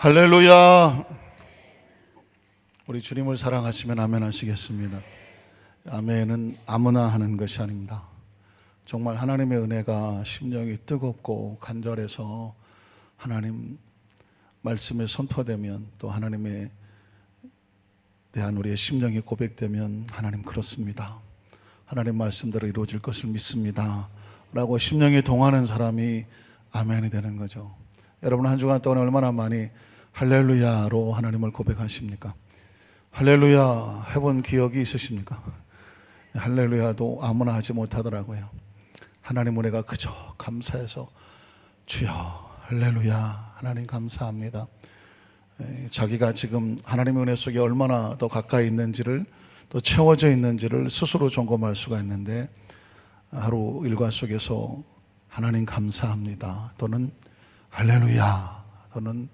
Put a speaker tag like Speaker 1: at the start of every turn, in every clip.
Speaker 1: 할렐루야. 우리 주님을 사랑하시면 아멘 하시겠습니다. 아멘은 아무나 하는 것이 아닙니다. 정말 하나님의 은혜가 심령이 뜨겁고 간절해서 하나님 말씀에 선포되면, 또 하나님에 대한 우리의 심령이 고백되면 하나님 그렇습니다, 하나님 말씀대로 이루어질 것을 믿습니다 라고 심령이 동하는 사람이 아멘이 되는 거죠. 여러분, 한 주간 동안 얼마나 많이 할렐루야로 하나님을 고백하십니까? 할렐루야 해본 기억이 있으십니까? 할렐루야도 아무나 하지 못하더라고요. 하나님 은혜가 그저 감사해서 주여 할렐루야, 하나님 감사합니다. 자기가 지금 하나님의 은혜 속에 얼마나 더 가까이 있는지를, 또 채워져 있는지를 스스로 점검할 수가 있는데, 하루 일과 속에서 하나님 감사합니다, 또는 할렐루야, 또는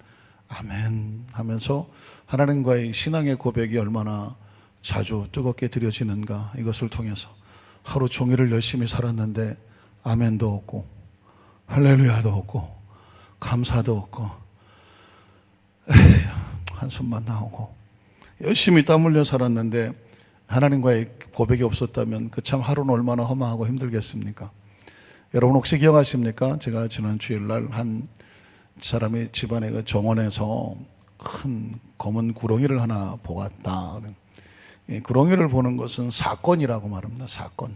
Speaker 1: 아멘 하면서 하나님과의 신앙의 고백이 얼마나 자주 뜨겁게 드려지는가, 이것을 통해서 하루 종일을 열심히 살았는데 아멘도 없고 할렐루야도 없고 감사도 없고 한숨만 나오고 열심히 땀 흘려 살았는데 하나님과의 고백이 없었다면 그 참 하루는 얼마나 허망하고 힘들겠습니까? 여러분 혹시 기억하십니까? 제가 지난 주일날 한 사람이 집안의 그 정원에서 큰 검은 구렁이를 하나 보았다. 구렁이를 보는 것은 사건이라고 말합니다. 사건.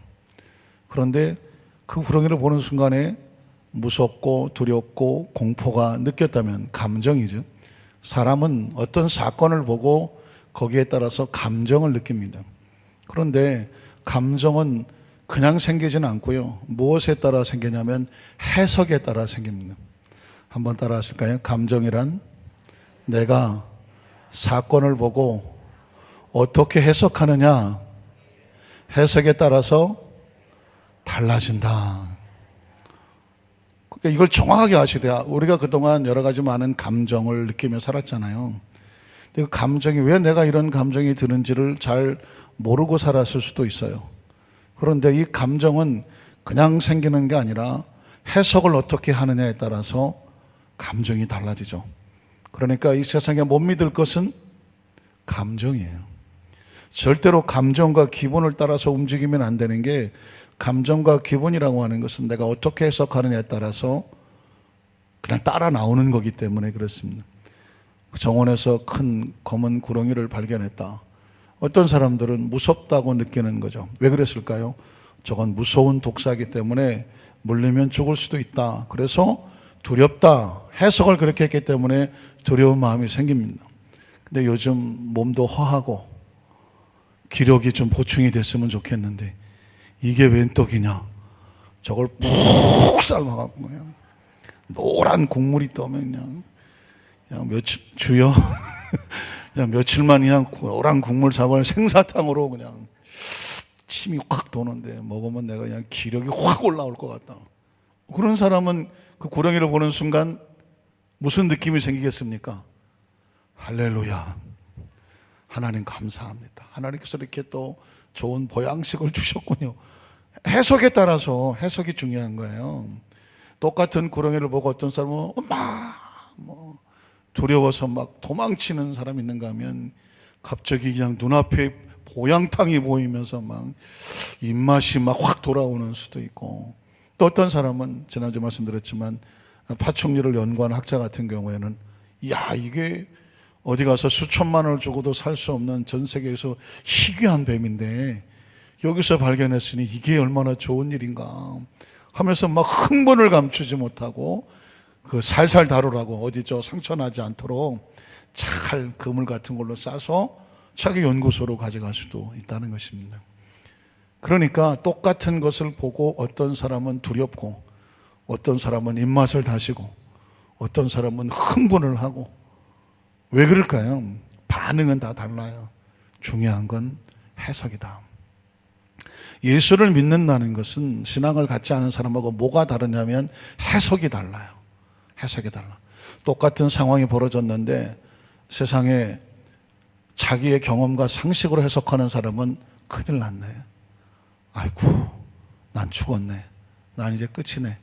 Speaker 1: 그런데 그 구렁이를 보는 순간에 무섭고 두렵고 공포가 느꼈다면, 감정이죠. 사람은 어떤 사건을 보고 거기에 따라서 감정을 느낍니다. 그런데 감정은 그냥 생기지는 않고요, 무엇에 따라 생기냐면 해석에 따라 생깁니다. 한번 따라 하실까요? 감정이란 내가 사건을 보고 어떻게 해석하느냐, 해석에 따라서 달라진다. 그러니까 이걸 정확하게 아셔야 돼요. 우리가 그동안 여러 가지 많은 감정을 느끼며 살았잖아요. 근데 그 감정이, 왜 내가 이런 감정이 드는지를 잘 모르고 살았을 수도 있어요. 그런데 이 감정은 그냥 생기는 게 아니라 해석을 어떻게 하느냐에 따라서 감정이 달라지죠. 그러니까 이 세상에 못 믿을 것은 감정이에요. 절대로 감정과 기분을 따라서 움직이면 안 되는 게, 감정과 기분이라고 하는 것은 내가 어떻게 해석하느냐에 따라서 그냥 따라 나오는 거기 때문에 그렇습니다. 정원에서 큰 검은 구렁이를 발견했다. 어떤 사람들은 무섭다고 느끼는 거죠. 왜 그랬을까요? 저건 무서운 독사이기 때문에 물리면 죽을 수도 있다. 그래서 두렵다. 해석을 그렇게 했기 때문에 두려운 마음이 생깁니다. 근데 요즘 몸도 허하고 기력이 좀 보충이 됐으면 좋겠는데 이게 웬 떡이냐? 저걸 푹 삶아갖고 그냥 노란 국물이 떠면 그냥 며칠, 주여 그냥 며칠만 그냥 노란 국물 잡아 생사탕으로 그냥 침이 확 도는데, 먹으면 내가 그냥 기력이 확 올라올 것 같다. 그런 사람은 그 구렁이를 보는 순간 무슨 느낌이 생기겠습니까? 할렐루야, 하나님 감사합니다, 하나님께서 이렇게 또 좋은 보양식을 주셨군요. 해석에 따라서, 해석이 중요한 거예요. 똑같은 구렁이를 보고 어떤 사람은 막 두려워서 막 도망치는 사람이 있는가 하면, 갑자기 그냥 눈앞에 보양탕이 보이면서 막 입맛이 막 확 돌아오는 수도 있고, 또 어떤 사람은 지난주 말씀드렸지만 파충류를 연구하는 학자 같은 경우에는, 야, 이게 어디 가서 수천만 원을 주고도 살 수 없는 전 세계에서 희귀한 뱀인데 여기서 발견했으니 이게 얼마나 좋은 일인가 하면서 막 흥분을 감추지 못하고 그 살살 다루라고 어디 저 상처나지 않도록 잘 그물 같은 걸로 싸서 자기 연구소로 가져갈 수도 있다는 것입니다. 그러니까 똑같은 것을 보고 어떤 사람은 두렵고, 어떤 사람은 입맛을 다시고, 어떤 사람은 흥분을 하고, 왜 그럴까요? 반응은 다 달라요. 중요한 건 해석이다. 예수를 믿는다는 것은 신앙을 갖지 않은 사람하고 뭐가 다르냐면 해석이 달라요. 해석이 달라. 똑같은 상황이 벌어졌는데 세상에 자기의 경험과 상식으로 해석하는 사람은 큰일 났네. 아이고, 난 죽었네. 난 이제 끝이네.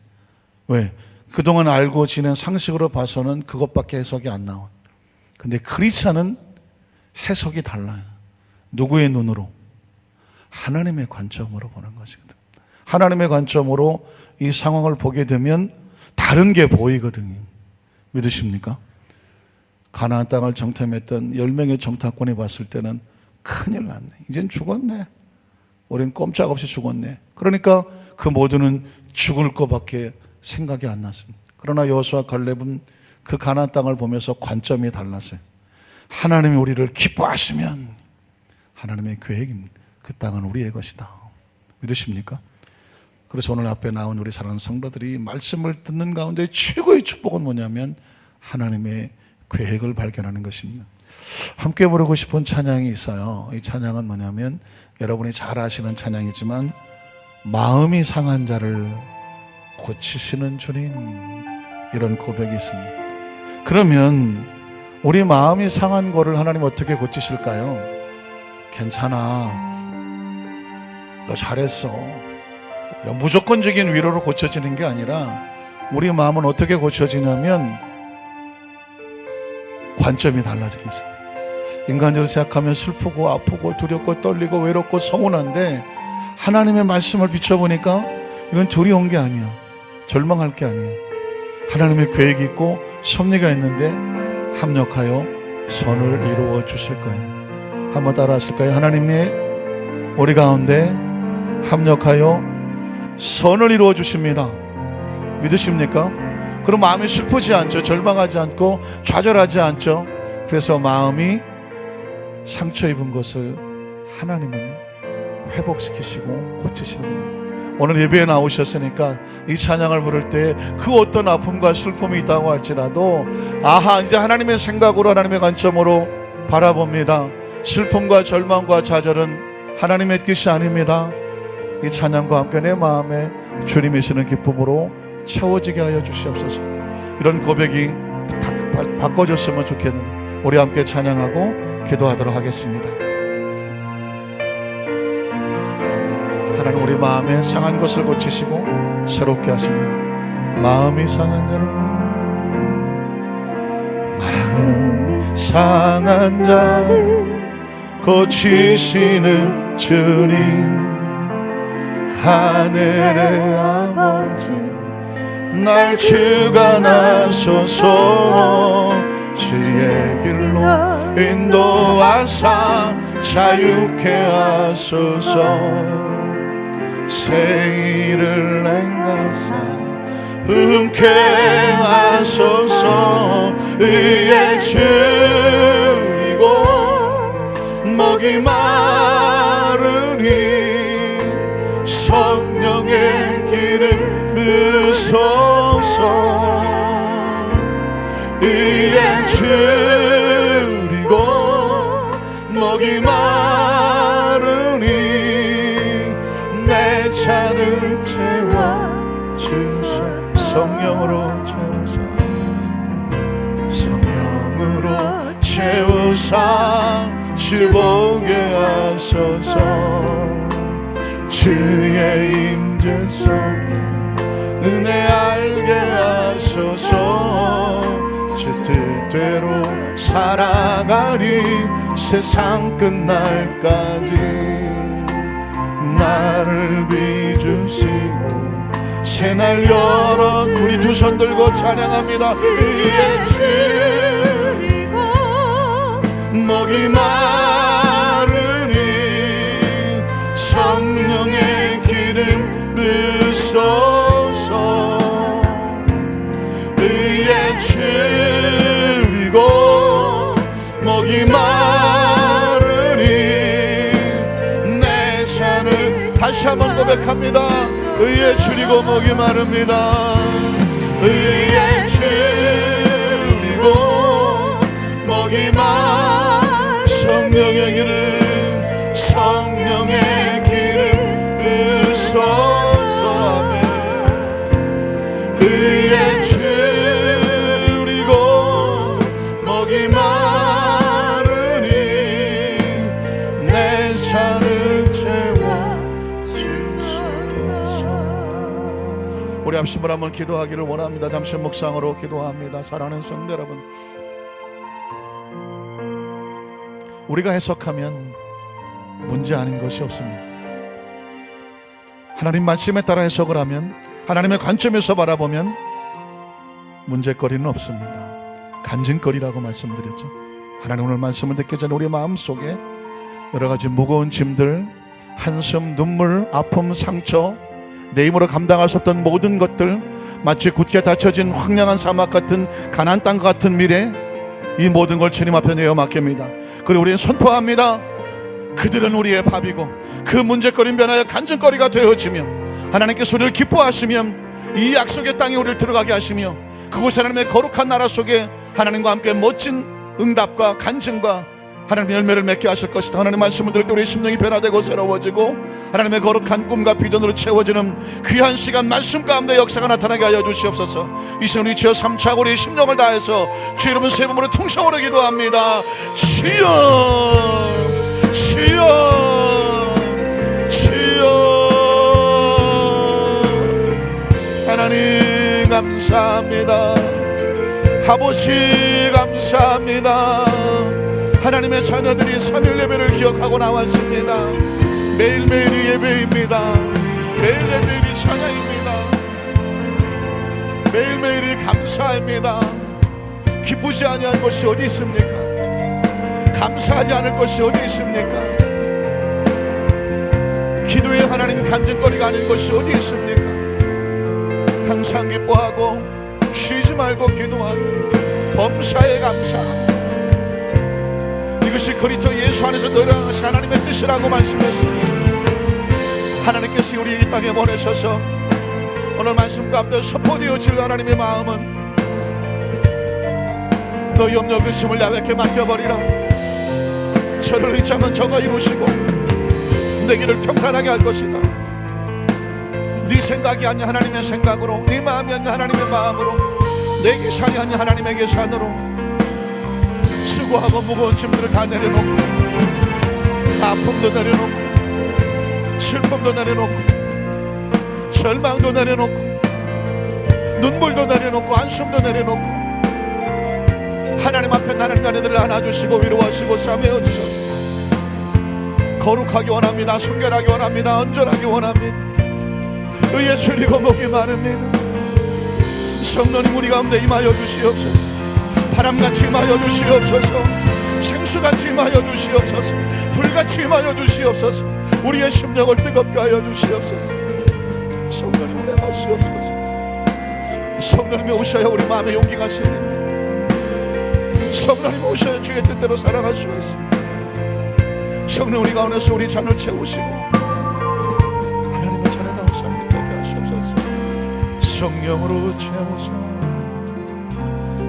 Speaker 1: 왜? 그동안 알고 지낸 상식으로 봐서는 그것밖에 해석이 안 나와. 근데 크리스찬은 해석이 달라요. 누구의 눈으로? 하나님의 관점으로 보는 것이거든. 하나님의 관점으로 이 상황을 보게 되면 다른 게 보이거든요. 믿으십니까? 가나안 땅을 정탐했던 10명의 정탐꾼이 봤을 때는 큰일 났네. 이젠 죽었네. 우린 꼼짝없이 죽었네. 그러니까 그 모두는 죽을 것밖에 생각이 안 났습니다. 그러나 여호수아 갈렙은 그 가나안 땅을 보면서 관점이 달랐어요. 하나님이 우리를 기뻐하시면 하나님의 계획입니다. 그 땅은 우리의 것이다. 믿으십니까? 그래서 오늘 앞에 나온 우리 사랑하는 성도들이 말씀을 듣는 가운데 최고의 축복은 뭐냐면 하나님의 계획을 발견하는 것입니다. 함께 부르고 싶은 찬양이 있어요. 이 찬양은 뭐냐면 여러분이 잘 아시는 찬양이지만 마음이 상한 자를 고치시는 주님, 이런 고백이 있습니다. 그러면 우리 마음이 상한 거를 하나님 어떻게 고치실까요? 괜찮아, 너 잘했어. 무조건적인 위로로 고쳐지는 게 아니라 우리 마음은 어떻게 고쳐지냐면 관점이 달라지는 것입니다. 인간적으로 생각하면 슬프고 아프고 두렵고 떨리고 외롭고 서운한데 하나님의 말씀을 비춰보니까 이건 두려운 게 아니야. 절망할 게 아니야. 하나님의 계획이 있고 섭리가 있는데 합력하여 선을 이루어 주실 거예요. 한번 따라 하실까요? 하나님의 우리 가운데 합력하여 선을 이루어 주십니다. 믿으십니까? 그럼 마음이 슬프지 않죠. 절망하지 않고 좌절하지 않죠. 그래서 마음이 상처 입은 것을 하나님은 회복시키시고 고치시는 겁니다. 오늘 예배에 나오셨으니까 이 찬양을 부를 때 그 어떤 아픔과 슬픔이 있다고 할지라도 아하, 이제 하나님의 생각으로 하나님의 관점으로 바라봅니다. 슬픔과 절망과 좌절은 하나님의 뜻이 아닙니다. 이 찬양과 함께 내 마음에 주님이 시는 기쁨으로 채워지게 하여 주시옵소서. 이런 고백이 바꿔줬으면 좋겠는데 우리 함께 찬양하고 기도하도록 하겠습니다. 하나님, 우리 마음에 상한 것을 고치시고 새롭게 하시며 마음이 상한 자를, 마음이 상한 자를 고치시는 주님, 하늘의 아버지 날 주관하소서. 주의 길로 인도하사 자유케 하소서. 새 일을 행하사 품게 하소서. 의에 줄이고 목이 마르니 성령의 길을 부소서. 의에 줄이고 목이 마르니 내 잔을 채워주소서. 성령으로 채우사, 성령으로 채우사 주 보게 하소서. 주의 임재 속에 은혜 알게 하소서. 주 뜻대로 살아가리 세상 끝날까지. 나를 비주시고 새날 열어 우리 두 손 들고 찬양합니다. 의에 줄이고 목이 마르니 성령의 기름 부소서. 의에 줄이고 목이 마르니 내 잔을 다시 한번 고백합니다. 의에 줄이고 목이 마릅니다. 의에 줄이고 목이 마 성령의 기름, 성령의 기름 부소서. 아멘. 의에 줄이고 목이 마르니 내 잔을 우리 합심을 한번 기도하기를 원합니다. 잠시 묵상으로 기도합니다. 사랑하는 성도 여러분, 우리가 해석하면 문제 아닌 것이 없습니다. 하나님 말씀에 따라 해석을 하면, 하나님의 관점에서 바라보면 문제거리는 없습니다. 간증거리라고 말씀드렸죠. 하나님 오늘 말씀을 듣기 전에 우리 마음속에 여러 가지 무거운 짐들, 한숨, 눈물, 아픔, 상처, 내 힘으로 감당할 수 없던 모든 것들, 마치 굳게 닫혀진 황량한 사막 같은 가나안 땅 같은 미래, 이 모든 걸 주님 앞에 내어 맡깁니다. 그리고 우리는 선포합니다. 그들은 우리의 밥이고 그 문제거리는 변하여 간증거리가 되어지며, 하나님께서 우리를 기뻐하시면 이 약속의 땅에 우리를 들어가게 하시며, 그곳에 하나님의 거룩한 나라 속에 하나님과 함께 멋진 응답과 간증과 하나님의 열매를 맺게 하실 것이다. 하나님의 말씀을 들을 때 우리의 심령이 변화되고 새로워지고 하나님의 거룩한 꿈과 비전으로 채워지는 귀한 시간, 말씀 가운데 역사가 나타나게 하여 주시옵소서. 이 시간 우리 주여 삼차고 우리의 심령을 다해서 주 이름은 세 번으로 통성으로 기도합니다. 주여, 주여, 주여. 하나님 감사합니다. 아버지 감사합니다. 하나님의 자녀들이 3일 예배를 기억하고 나왔습니다. 매일매일이 예배입니다. 매일 예배일이 찬양입니다. 매일매일이 감사입니다. 기쁘지 아니할 것이 어디 있습니까? 감사하지 않을 것이 어디 있습니까? 기도에 하나님 간증거리가 아닌 것이 어디 있습니까? 항상 기뻐하고 쉬지 말고 기도하고 범사에 감사하고, 이것이 그리스도 예수 안에서 너희랑 하나님의 뜻이라고 말씀했습니다. 하나님께서 우리 이 땅에 보내셔서 오늘 말씀 가운데 선포되어질 하나님의 마음은 너희 염려 근심을 야외께 맡겨버리라. 저를 의지하면 저가 이루시고 내 길을 평탄하게 할 것이다. 네 생각이 아닌 하나님의 생각으로, 네 마음이 아닌 하나님의 마음으로, 내 계산이 아닌 하나님의 계산으로 수고하고 무거운 짐들을 다 내려놓고, 아픔도 내려놓고, 슬픔도 내려놓고, 절망도 내려놓고, 눈물도 내려놓고, 안숨도 내려놓고, 하나님 앞에 나는 자녀들을 안아주시고 위로하시고 싸매어 주셔서 거룩하기 원합니다. 순결하기 원합니다. 온전하기 원합니다. 의에 줄이고 목이 마릅니다. 성령님 우리 가운데 임하여 주시옵소서. 바람같이 임하여 주시옵소서. 생수같이 임하여 주시옵소서. 불같이 임하여 주시옵소서. 우리의 심령을 뜨겁게 하여 주시옵소서. 성령님 은혜 하시옵소서. 성령님이 오셔야 우리 마음에 용기가 생깁니다. 성령님이 오셔야 주의 뜻대로 살아갈 수 있습니다. 성령 우리 가운데서 우리 잔을 채우시고 하나님의 자녀다운 삶을 되게 하시옵소서. 성령으로 채우사,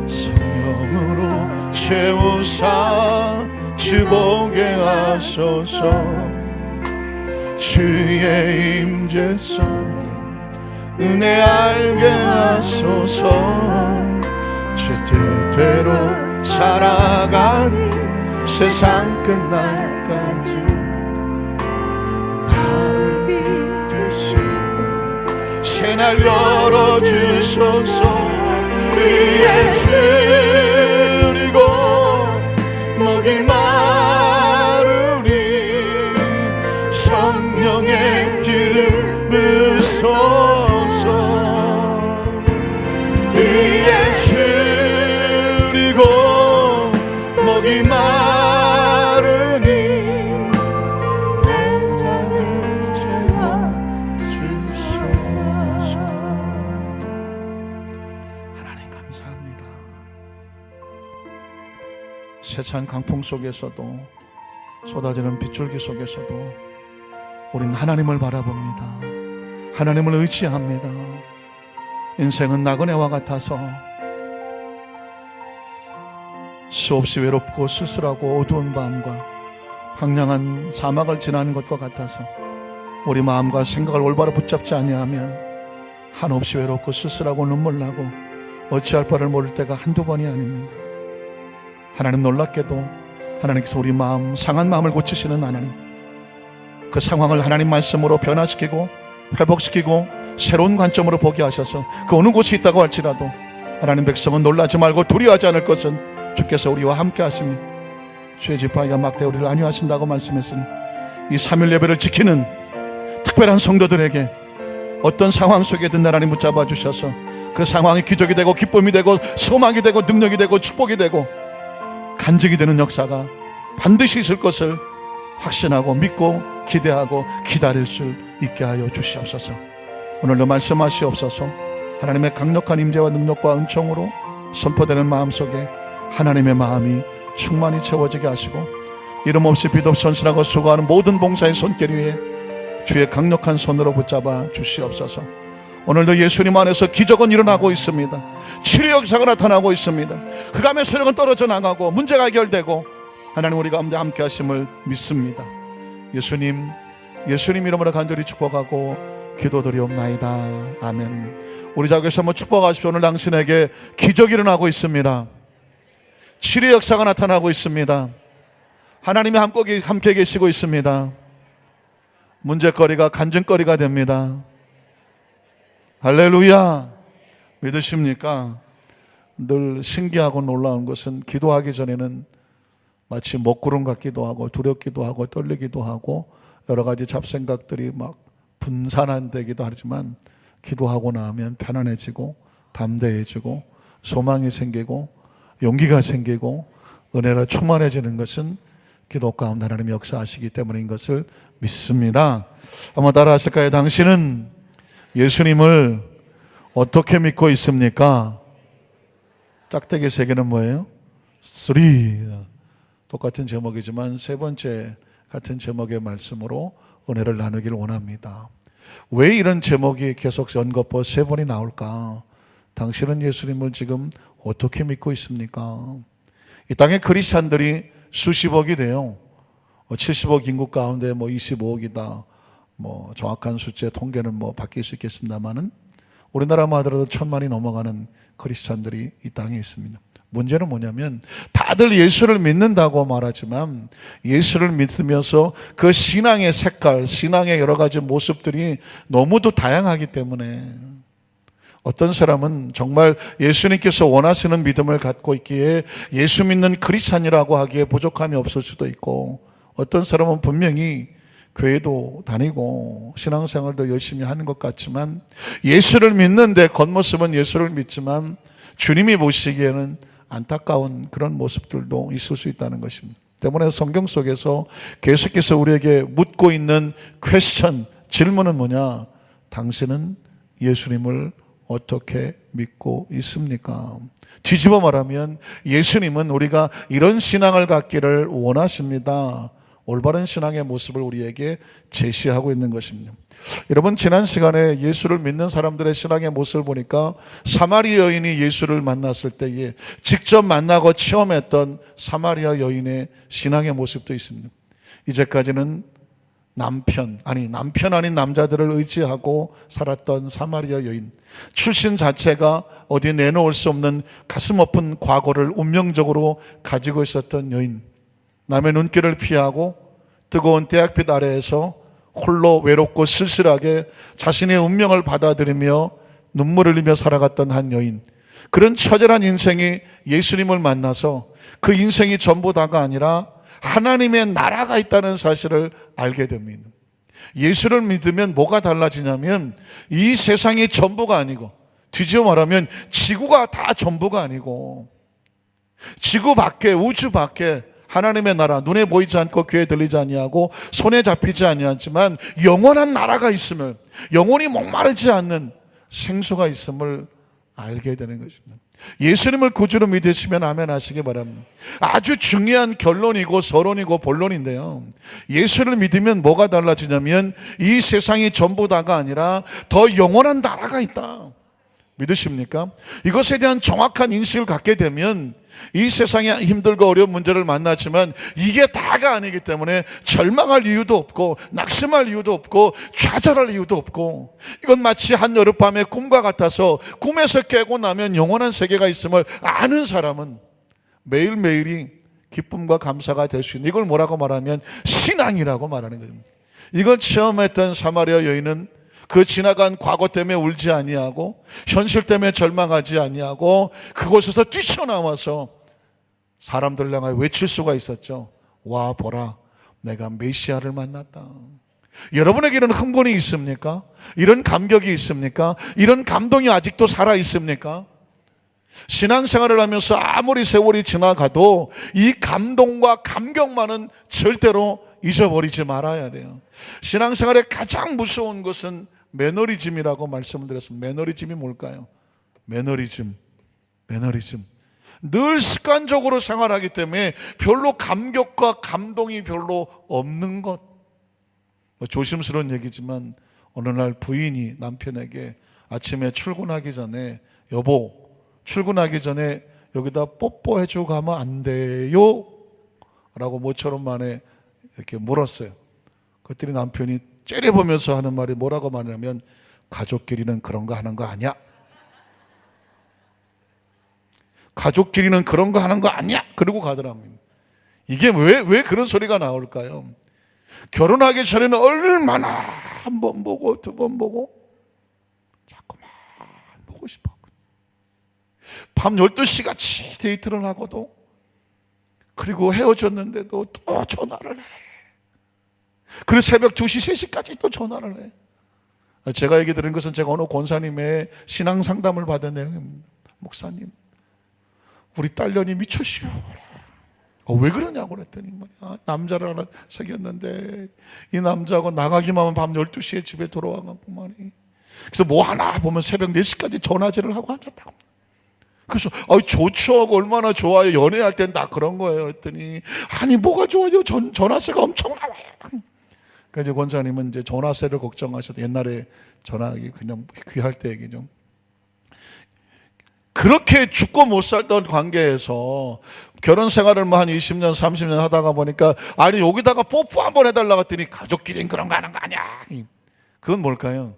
Speaker 1: 성령으로 채우사 주보게 하소서. 주의 임재 속에 은혜 알게 하소서. 주 뜻대로 살아가리 세상 끝날까지 나를 믿으시고 새날 열어주소서. 위에 줄이고 목이 마르니 성령의 길을 부소서. 위에 줄이고 목이 마르니 내 잔을 채워주소서. 하나님 감사합니다. 세찬 강풍 속에서도 쏟아지는 빗줄기 속에서도 우린 하나님을 바라봅니다. 하나님을 의지합니다. 인생은 나그네와 같아서 수없이 외롭고 쓸쓸하고 어두운 밤과 황량한 사막을 지나는 것과 같아서 우리 마음과 생각을 올바로 붙잡지 아니하면 한없이 외롭고 쓸쓸하고 눈물나고 어찌할 바를 모를 때가 한두 번이 아닙니다. 하나님 놀랍게도 하나님께서 우리 마음, 상한 마음을 고치시는 하나님, 그 상황을 하나님 말씀으로 변화시키고 회복시키고 새로운 관점으로 보게 하셔서 그 어느 곳에 있다고 할지라도 하나님 백성은 놀라지 말고 두려워하지 않을 것은 주께서 우리와 함께 하시니 주의 지팡이가 막대 우리를 안위하신다고 말씀했으니 이 3일 예배를 지키는 특별한 성도들에게 어떤 상황 속에든 하나님 붙잡아 주셔서 그 상황이 기적이 되고 기쁨이 되고 소망이 되고 능력이 되고 축복이 되고 간증이 되는 역사가 반드시 있을 것을 확신하고 믿고 기대하고 기다릴 수 있게 하여 주시옵소서. 오늘도 말씀하시옵소서. 하나님의 강력한 임재와 능력과 은총으로 선포되는 마음속에 하나님의 마음이 충만히 채워지게 하시고 이름 없이 빛 없이 헌신하고 수고하는 모든 봉사의 손길 위에 주의 강력한 손으로 붙잡아 주시옵소서. 오늘도 예수님 안에서 기적은 일어나고 있습니다. 치료 역사가 나타나고 있습니다. 흑암의 세력은 떨어져 나가고 문제가 해결되고 하나님 우리 가운데 함께 하심을 믿습니다. 예수님 이름으로 간절히 축복하고 기도드리옵나이다. 아멘. 우리 자교에서 한번 축복하십시오. 오늘 당신에게 기적이 일어나고 있습니다. 치료 역사가 나타나고 있습니다. 하나님이 함께 계시고 있습니다. 문제거리가 간증거리가 됩니다. 할렐루야. 믿으십니까? 늘 신기하고 놀라운 것은 기도하기 전에는 마치 먹구름 같기도 하고 두렵기도 하고 떨리기도 하고 여러 가지 잡생각들이 막 분산되기도 하지만 기도하고 나면 편안해지고 담대해지고 소망이 생기고 용기가 생기고 은혜로 충만해지는 것은 기도 가운데 하나님이 역사하시기 때문인 것을 믿습니다. 한번 따라 하실까요? 당신은 예수님을 어떻게 믿고 있습니까? 짝대기 세 개는 뭐예요? 3. 똑같은 제목이지만 세 번째 같은 제목의 말씀으로 은혜를 나누기를 원합니다. 왜 이런 제목이 계속 연거푸 세 번이 나올까? 당신은 예수님을 지금 어떻게 믿고 있습니까? 이 땅에 크리스찬들이 수십억이 돼요. 70억 인구 가운데 25억이다. 정확한 숫자 통계는 바뀔 수 있겠습니다만은 우리나라만 하더라도 1000만이 넘어가는 크리스찬들이 이 땅에 있습니다. 문제는 뭐냐면 다들 예수를 믿는다고 말하지만 예수를 믿으면서 그 신앙의 색깔, 신앙의 여러 가지 모습들이 너무도 다양하기 때문에 어떤 사람은 정말 예수님께서 원하시는 믿음을 갖고 있기에 예수 믿는 크리스찬이라고 하기에 부족함이 없을 수도 있고 어떤 사람은 분명히 교회도 다니고 신앙생활도 열심히 하는 것 같지만 예수를 믿는데 겉모습은 예수를 믿지만 주님이 보시기에는 안타까운 그런 모습들도 있을 수 있다는 것입니다. 때문에 성경 속에서 계속해서 우리에게 묻고 있는 퀘스천, 질문은 뭐냐? 당신은 예수님을 어떻게 믿고 있습니까? 뒤집어 말하면 예수님은 우리가 이런 신앙을 갖기를 원하십니다. 올바른 신앙의 모습을 우리에게 제시하고 있는 것입니다. 여러분, 지난 시간에 예수를 믿는 사람들의 신앙의 모습을 보니까 사마리아 여인이 예수를 만났을 때에 직접 만나고 체험했던 사마리아 여인의 신앙의 모습도 있습니다. 이제까지는 남편 아닌 남자들을 의지하고 살았던 사마리아 여인, 출신 자체가 어디 내놓을 수 없는 가슴 아픈 과거를 운명적으로 가지고 있었던 여인, 남의 눈길을 피하고 뜨거운 태양빛 아래에서 홀로 외롭고 쓸쓸하게 자신의 운명을 받아들이며 눈물을 흘리며 살아갔던 한 여인, 그런 처절한 인생이 예수님을 만나서 그 인생이 전부 다가 아니라 하나님의 나라가 있다는 사실을 알게 됩니다. 예수를 믿으면 뭐가 달라지냐면 이 세상이 전부가 아니고, 뒤집어 말하면 지구가 다 전부가 아니고, 지구 밖에, 우주 밖에 하나님의 나라, 눈에 보이지 않고 귀에 들리지 아니하고 손에 잡히지 아니하지만 영원한 나라가 있음을, 영원히 목마르지 않는 생수가 있음을 알게 되는 것입니다. 예수님을 구주로 믿으시면 아멘 하시기 바랍니다. 아주 중요한 결론이고 서론이고 본론인데요, 예수를 믿으면 뭐가 달라지냐면 이 세상이 전부 다가 아니라 더 영원한 나라가 있다. 믿으십니까? 이것에 대한 정확한 인식을 갖게 되면 이 세상에 힘들고 어려운 문제를 만나지만 이게 다가 아니기 때문에 절망할 이유도 없고 낙심할 이유도 없고 좌절할 이유도 없고, 이건 마치 한여름밤의 꿈과 같아서 꿈에서 깨고 나면 영원한 세계가 있음을 아는 사람은 매일매일이 기쁨과 감사가 될 수 있는, 이걸 뭐라고 말하면 신앙이라고 말하는 겁니다. 이걸 체험했던 사마리아 여인은 그 지나간 과거 때문에 울지 아니하고 현실 때문에 절망하지 아니하고 그곳에서 뛰쳐나와서 사람들 향하여 외칠 수가 있었죠. 와 보라, 내가 메시아를 만났다. 여러분에게는 흥분이 있습니까? 이런 감격이 있습니까? 이런 감동이 아직도 살아 있습니까? 신앙생활을 하면서 아무리 세월이 지나가도 이 감동과 감격만은 절대로 잊어버리지 말아야 돼요. 신앙생활의 가장 무서운 것은 매너리즘이라고 말씀을 드렸습니다. 매너리즘이 뭘까요? 매너리즘. 늘 습관적으로 생활하기 때문에 별로 감격과 감동이 별로 없는 것. 조심스러운 얘기지만 어느 날 부인이 남편에게 아침에 출근하기 전에, 여보, 출근하기 전에 여기다 뽀뽀해주고 가면 안 돼요? 라고 모처럼 만에 이렇게 물었어요. 그랬더니 남편이 째려보면서 하는 말이 뭐라고 말하냐면, 가족끼리는 그런 거 하는 거 아니야. 가족끼리는 그런 거 하는 거 아니야. 그러고 가더라고요. 이게 왜 그런 소리가 나올까요? 결혼하기 전에는 얼마나 한 번 보고 두 번 보고 자꾸만 보고 싶어. 밤 12시 같이 데이트를 하고도, 그리고 헤어졌는데도 또 전화를 해. 그리고 새벽 2시, 3시까지 또 전화를 해. 제가 얘기 드린 것은 제가 어느 권사님의 신앙 상담을 받은 내용입니다. 목사님, 우리 딸년이 미쳤슈. 왜 그러냐고 그랬더니 남자를 하나 사귀었는데 이 남자하고 나가기만 하면 밤 12시에 집에 돌아와갖고 말이, 그래서 뭐 하나 보면 새벽 4시까지 전화질을 하고 앉았다고. 그래서 좋죠, 얼마나 좋아요, 연애할 땐 다 그런 거예요. 그랬더니 아니 뭐가 좋아요, 전화세가 엄청 나와요. 그러니까 이제 권사님은 이제 전화세를 걱정하셔도, 옛날에 전화기 그냥 귀할 때 얘기죠. 그렇게 죽고 못 살던 관계에서 결혼 생활을 뭐 한 20년 30년 하다가 보니까, 아니 여기다가 뽀뽀 한번 해달라고 했더니 가족끼리는 그런 거 하는 거 아니야. 그건 뭘까요?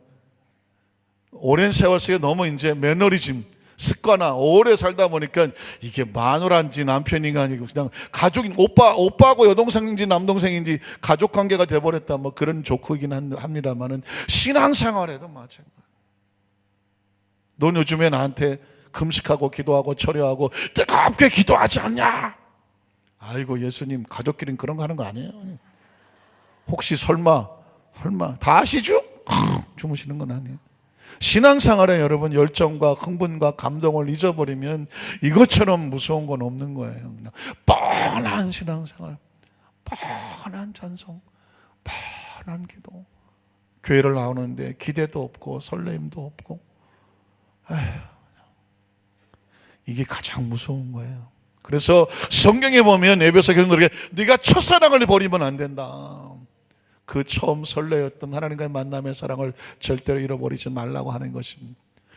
Speaker 1: 오랜 세월 속에 너무 이제 매너리즘, 습관화, 오래 살다 보니까 이게 마누라인지 남편인가 아니고 그냥 가족인, 오빠하고 여동생인지 남동생인지 가족 관계가 돼버렸다, 뭐 그런 조크이긴 합니다만은, 신앙생활에도 마찬가지예요. 넌 요즘에 나한테 금식하고 기도하고 철회하고 뜨겁게 기도하지 않냐? 아이고 예수님, 가족끼리는 그런 거 하는 거 아니에요. 혹시 설마 다 아시죠? 주무시는 건 아니에요. 신앙생활에 여러분 열정과 흥분과 감동을 잊어버리면 이것처럼 무서운 건 없는 거예요. 그냥 뻔한 신앙생활, 뻔한 찬송, 뻔한 기도, 교회를 나오는데 기대도 없고 설레임도 없고, 이게 가장 무서운 거예요. 그래서 성경에 보면 에베소 교인들에게 네가 첫사랑을 버리면 안 된다. 그 처음 설레었던 하나님과의 만남의 사랑을 절대로 잃어버리지 말라고 하는 것입니다.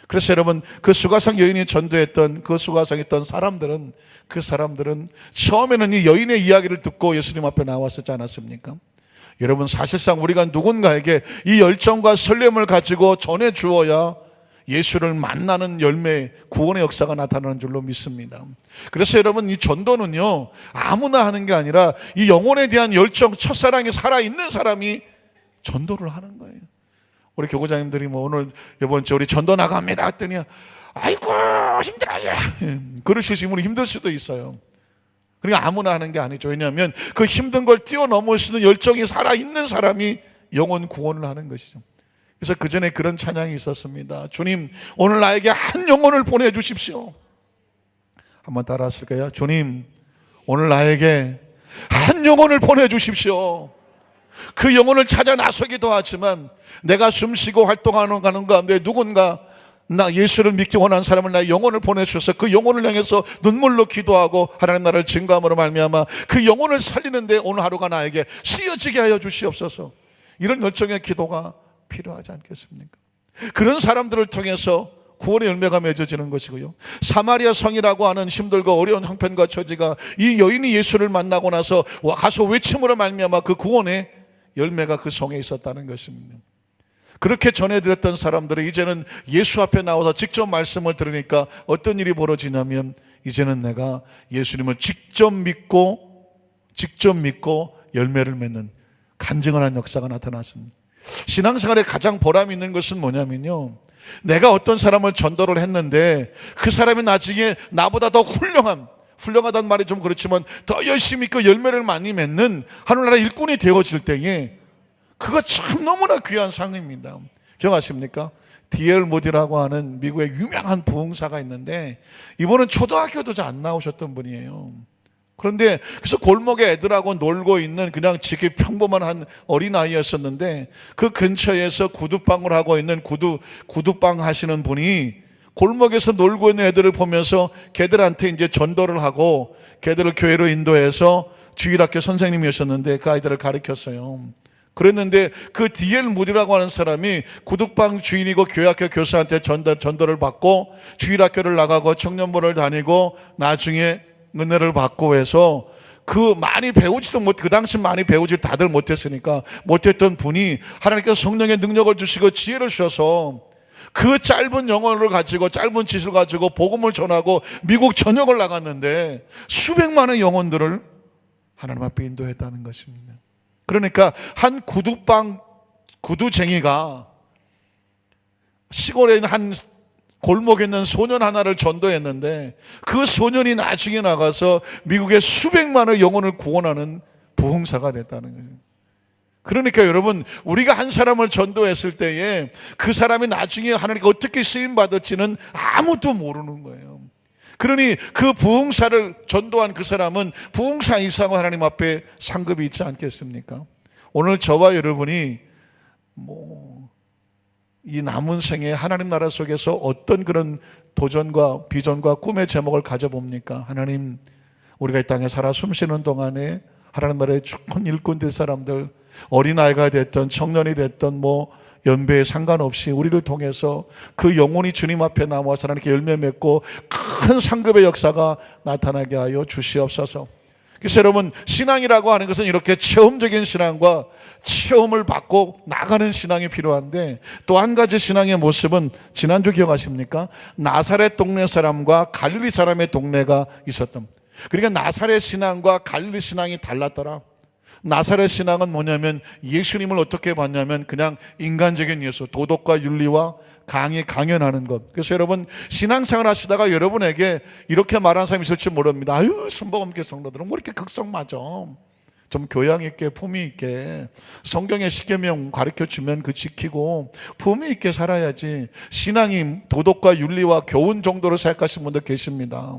Speaker 1: 그래서 여러분, 그 수가성 여인이 전도했던 그 수가성에 있던 사람들은, 그 사람들은 처음에는 이 여인의 이야기를 듣고 예수님 앞에 나왔었지 않았습니까? 여러분, 사실상 우리가 누군가에게 이 열정과 설렘을 가지고 전해 주어야 예수를 만나는 열매, 구원의 역사가 나타나는 줄로 믿습니다. 그래서 여러분, 이 전도는요 아무나 하는 게 아니라 이 영혼에 대한 열정, 첫사랑이 살아있는 사람이 전도를 하는 거예요. 우리 교구장님들이 뭐 오늘 이번 주 우리 전도 나갑니다 했더니 아이고 힘들어요, 그러시면 힘들 수도 있어요. 그러니까 아무나 하는 게 아니죠. 왜냐하면 그 힘든 걸 뛰어넘을 수 있는 열정이 살아있는 사람이 영혼 구원을 하는 것이죠. 그래서 그 전에 그런 찬양이 있었습니다. 주님, 오늘 나에게 한 영혼을 보내주십시오. 한번 따라 하실까요? 주님, 오늘 나에게 한 영혼을 보내주십시오. 그 영혼을 찾아 나서기도 하지만 내가 숨쉬고 활동하는 가운데 누군가 나 예수를 믿기 원하는 사람을 나의 영혼을 보내주셔서 그 영혼을 향해서 눈물로 기도하고 하나님 나라를 증거함으로 말미암아 그 영혼을 살리는데 오늘 하루가 나에게 쓰여지게 하여 주시옵소서. 이런 열정의 기도가 필요하지 않겠습니까? 그런 사람들을 통해서 구원의 열매가 맺어지는 것이고요. 사마리아 성이라고 하는 힘들고 어려운 형편과 처지가 이 여인이 예수를 만나고 나서 가서 외침으로 말미암아 그 구원의 열매가 그 성에 있었다는 것입니다. 그렇게 전해드렸던 사람들이 이제는 예수 앞에 나와서 직접 말씀을 들으니까 어떤 일이 벌어지냐면, 이제는 내가 예수님을 직접 믿고 열매를 맺는 간증을 하는 역사가 나타났습니다. 신앙생활에 가장 보람이 있는 것은 뭐냐면요, 내가 어떤 사람을 전도를 했는데 그 사람이 나중에 나보다 더 훌륭한 훌륭하다는 말이 좀 그렇지만 더 열심히 그 열매를 많이 맺는 하늘나라 일꾼이 되어질 때에 그거 참 너무나 귀한 상입니다. 기억하십니까? D.L. 모디라고 하는 미국의 유명한 부흥사가 있는데 이분은 초등학교도 잘 안 나오셨던 분이에요. 그런데 그래서 골목에 애들하고 놀고 있는 그냥 지극히 평범한 한 어린아이였었는데 그 근처에서 구두방을 하고 있는 구두방 하시는 분이 골목에서 놀고 있는 애들을 보면서 걔들한테 이제 전도를 하고 걔들을 교회로 인도해서 주일학교 선생님이셨는데 그 아이들을 가르쳤어요. 그랬는데 그 D.L. 무디라고 하는 사람이 구두방 주인이고 교회학교 교사한테 전도를 받고 주일학교를 나가고 청년부를 다니고 나중에 은혜를 받고 해서 그 많이 배우지도 그 당시 많이 배우지 다들 못했으니까 못했던 분이 하나님께서 성령의 능력을 주시고 지혜를 주셔서 그 짧은 영혼을 가지고 짧은 지식을 가지고 복음을 전하고 미국 전역을 나갔는데 수백만의 영혼들을 하나님 앞에 인도했다는 것입니다. 그러니까 한 구두쟁이가 시골에 있는 한 골목에 있는 소년 하나를 전도했는데 그 소년이 나중에 나가서 미국의 수백만의 영혼을 구원하는 부흥사가 됐다는 거죠. 그러니까 여러분, 우리가 한 사람을 전도했을 때에 그 사람이 나중에 하나님께 어떻게 쓰임받을지는 아무도 모르는 거예요. 그러니 그 부흥사를 전도한 그 사람은 부흥사 이상 하나님 앞에 상급이 있지 않겠습니까? 오늘 저와 여러분이 이 남은 생에 하나님 나라 속에서 어떤 그런 도전과 비전과 꿈의 제목을 가져봅니까? 하나님, 우리가 이 땅에 살아 숨쉬는 동안에 하나님 나라의 좋은 일꾼 될 사람들, 어린아이가 됐던 청년이 됐던 연배에 상관없이 우리를 통해서 그 영혼이 주님 앞에 남아서 하나님께 열매 맺고 큰 상급의 역사가 나타나게 하여 주시옵소서. 그래서 여러분, 신앙이라고 하는 것은 이렇게 체험적인 신앙과 체험을 받고 나가는 신앙이 필요한데, 또 한 가지 신앙의 모습은 지난주 기억하십니까? 나사렛 동네 사람과 갈릴리 사람의 동네가 있었던, 그러니까 나사렛 신앙과 갈릴리 신앙이 달랐더라. 나사렛 신앙은 뭐냐면 예수님을 어떻게 봤냐면 그냥 인간적인 예수, 도덕과 윤리와 강연하는 것. 그래서 여러분, 신앙생활 하시다가 여러분에게 이렇게 말하는 사람이 있을지 모릅니다. 아유, 순복음교회 성도들은 뭐 이렇게 극성 맞아, 좀 교양 있게 품위 있게 성경의 십계명 가르쳐주면 그 지키고 품위 있게 살아야지 신앙이 도덕과 윤리와 교훈 정도로 생각하시는 분들 계십니다.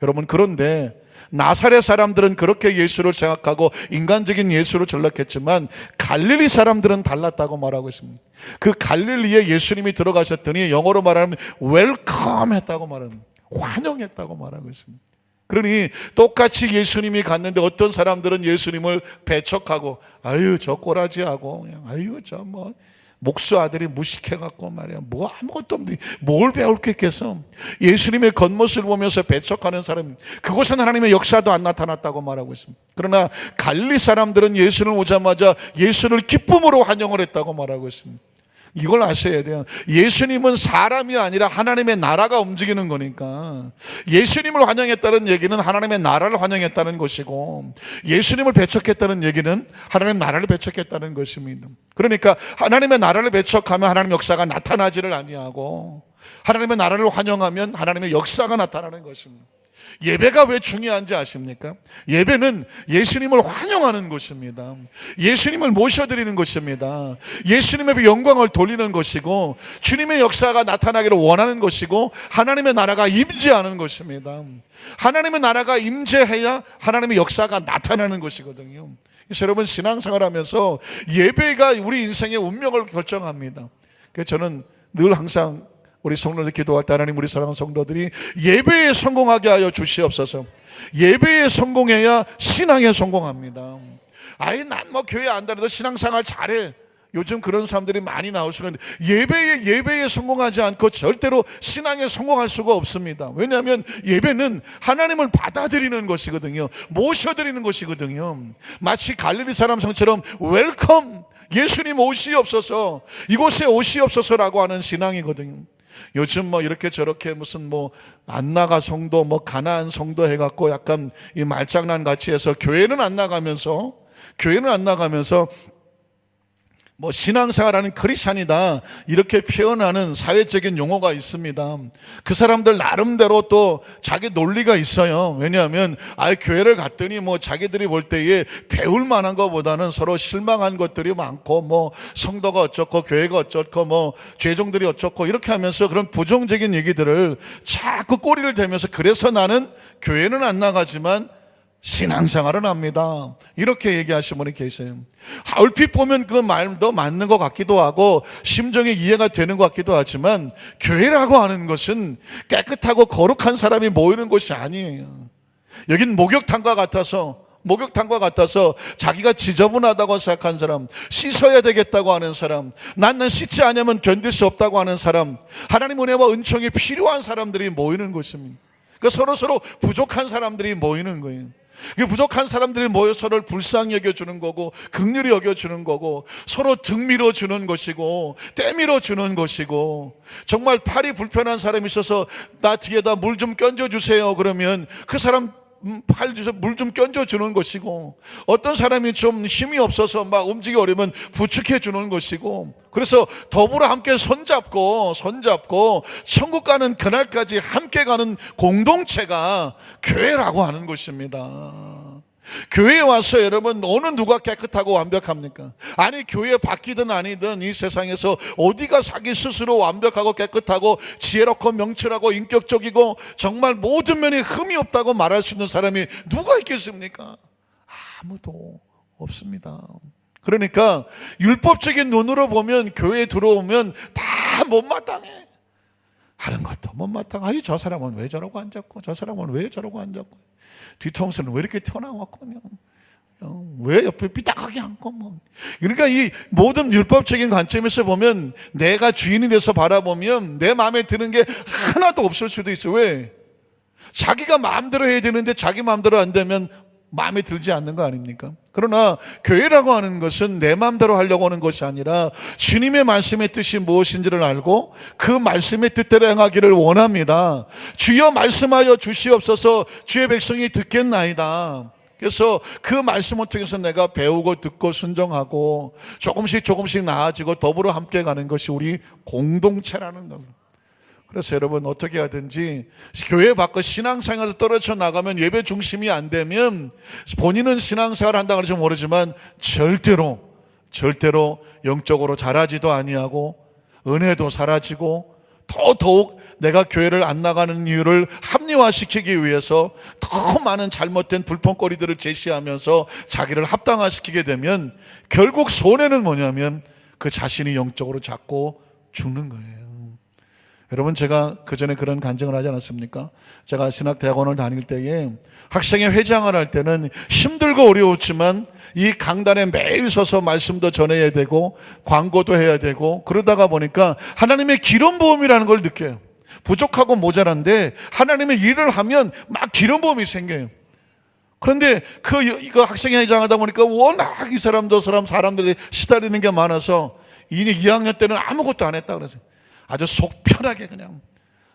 Speaker 1: 여러분, 그런데 나사렛 사람들은 그렇게 예수를 생각하고 인간적인 예수를 전락했지만 갈릴리 사람들은 달랐다고 말하고 있습니다. 그 갈릴리에 예수님이 들어가셨더니 영어로 말하면 웰컴 했다고 말합니다. 환영했다고 말하고 있습니다. 그러니 똑같이 예수님이 갔는데 어떤 사람들은 예수님을 배척하고 아유 저 꼬라지하고 그냥 아유 저 목수 아들이 무식해갖고 말이야 아무것도 없는데 뭘 배울 게 있겠어. 예수님의 겉모습을 보면서 배척하는 사람, 그곳은 하나님의 역사도 안 나타났다고 말하고 있습니다. 그러나 갈릴리 사람들은 예수를 오자마자 예수를 기쁨으로 환영을 했다고 말하고 있습니다. 이걸 아셔야 돼요. 예수님은 사람이 아니라 하나님의 나라가 움직이는 거니까 예수님을 환영했다는 얘기는 하나님의 나라를 환영했다는 것이고, 예수님을 배척했다는 얘기는 하나님의 나라를 배척했다는 것입니다. 그러니까 하나님의 나라를 배척하면 하나님의 역사가 나타나지를 아니하고, 하나님의 나라를 환영하면 하나님의 역사가 나타나는 것입니다. 예배가 왜 중요한지 아십니까? 예배는 예수님을 환영하는 것입니다. 예수님을 모셔드리는 것입니다. 예수님의 영광을 돌리는 것이고, 주님의 역사가 나타나기를 원하는 것이고, 하나님의 나라가 임재하는 것입니다. 하나님의 나라가 임재해야 하나님의 역사가 나타나는 것이거든요. 그래서 여러분, 신앙생활 하면서 예배가 우리 인생의 운명을 결정합니다. 그래서 저는 늘 항상 우리 성도들 기도할 때 하나님, 우리 사랑하는 성도들이 예배에 성공하게 하여 주시옵소서. 예배에 성공해야 신앙에 성공합니다. 아예 난 교회 안 다녀도 신앙생활 잘해, 요즘 그런 사람들이 많이 나올 수가 있는데 예배에 성공하지 않고 절대로 신앙에 성공할 수가 없습니다. 왜냐하면 예배는 하나님을 받아들이는 것이거든요. 모셔드리는 것이거든요. 마치 갈릴리 사람 성처럼 웰컴, 예수님 오시옵소서, 이곳에 오시옵소서라고 하는 신앙이거든요. 요즘 이렇게 저렇게 무슨 안나가 성도, 가나안 성도 해갖고 약간 이 말장난 같이 해서 교회는 안 나가면서 뭐 신앙생활하는 크리스찬이다 이렇게 표현하는 사회적인 용어가 있습니다. 그 사람들 나름대로 또 자기 논리가 있어요. 왜냐하면 교회를 갔더니 뭐 자기들이 볼 때에 배울 만한 것보다는 서로 실망한 것들이 많고, 뭐 성도가 어쩌고 교회가 어쩌고 뭐 죄종들이 어쩌고 이렇게 하면서 그런 부정적인 얘기들을 자꾸 꼬리를 대면서, 그래서 나는 교회는 안 나가지만 신앙생활은 합니다, 이렇게 얘기하시는 분이 계세요. 얼핏 보면 그 말도 맞는 것 같기도 하고 심정이 이해가 되는 것 같기도 하지만, 교회라고 하는 것은 깨끗하고 거룩한 사람이 모이는 곳이 아니에요. 여긴 목욕탕과 같아서 자기가 지저분하다고 생각한 사람, 씻어야 되겠다고 하는 사람, 난 씻지 않으면 견딜 수 없다고 하는 사람, 하나님 은혜와 은총이 필요한 사람들이 모이는 곳입니다. 그러니까 서로 부족한 사람들이 모이는 거예요. 그 부족한 사람들이 모여 서로를 불쌍히 여겨주는 거고, 긍휼히 여겨주는 거고, 서로 등 밀어주는 것이고, 때 밀어주는 것이고, 정말 팔이 불편한 사람이 있어서 나 뒤에다 물 좀 껴주세요 그러면 그 사람 팔 주서 물 좀 껴주는 것이고, 어떤 사람이 좀 힘이 없어서 막 움직이기 어려우면 부축해 주는 것이고, 그래서 더불어 함께 손잡고 천국 가는 그날까지 함께 가는 공동체가 교회라고 하는 것입니다. 교회에 와서 여러분 어느 누가 깨끗하고 완벽합니까? 아니 교회 바뀌든 아니든 이 세상에서 어디가 자기 스스로 완벽하고 깨끗하고 지혜롭고 명철하고 인격적이고 정말 모든 면에 흠이 없다고 말할 수 있는 사람이 누가 있겠습니까? 아무도 없습니다. 그러니까 율법적인 눈으로 보면 교회에 들어오면 다 못마땅해. 하는 것도 못마땅해. 저 사람은 왜 저러고 앉았고, 저 사람은 왜 저러고 앉았고, 뒤통수는 왜 이렇게 튀어나왔고, 왜 옆에 삐딱하게 앉고, 뭐. 그러니까 이 모든 율법적인 관점에서 보면, 내가 주인이 돼서 바라보면 내 마음에 드는 게 하나도 없을 수도 있어요. 왜? 자기가 마음대로 해야 되는데 자기 마음대로 안 되면 마음에 들지 않는 거 아닙니까? 그러나 교회라고 하는 것은 내 마음대로 하려고 하는 것이 아니라 주님의 말씀의 뜻이 무엇인지를 알고 그 말씀의 뜻대로 행하기를 원합니다. 주여 말씀하여 주시옵소서, 주의 백성이 듣겠나이다. 그래서 그 말씀을 통해서 내가 배우고 듣고 순종하고 조금씩 나아지고 더불어 함께 가는 것이 우리 공동체라는 겁니다. 그래서 여러분 어떻게 하든지 교회 밖 신앙생활에서 떨어져 나가면, 예배 중심이 안 되면 본인은 신앙생활을 한다고 할지 모르지만 절대로 영적으로 자라지도 아니하고 은혜도 사라지고, 더더욱 내가 교회를 안 나가는 이유를 합리화시키기 위해서 더 많은 잘못된 불평거리들을 제시하면서 자기를 합당화시키게 되면 결국 손해는 뭐냐면 그 자신이 영적으로 자꾸 죽는 거예요. 여러분, 제가 그전에 그런 간증을 하지 않았습니까? 제가 신학대학원을 다닐 때에 학생회 회장을 할 때는 힘들고 어려웠지만 이 강단에 매일 서서 말씀도 전해야 되고 광고도 해야 되고, 그러다가 보니까 하나님의 기름 부음이라는 걸 느껴요. 부족하고 모자란데 하나님의 일을 하면 막 기름 부음이 생겨요. 그런데 그 학생회 회장을 하다 보니까 워낙 이 사람들이 시달리는 게 많아서 2학년 때는 아무것도 안 했다 그러세요. 아주 속 편하게 그냥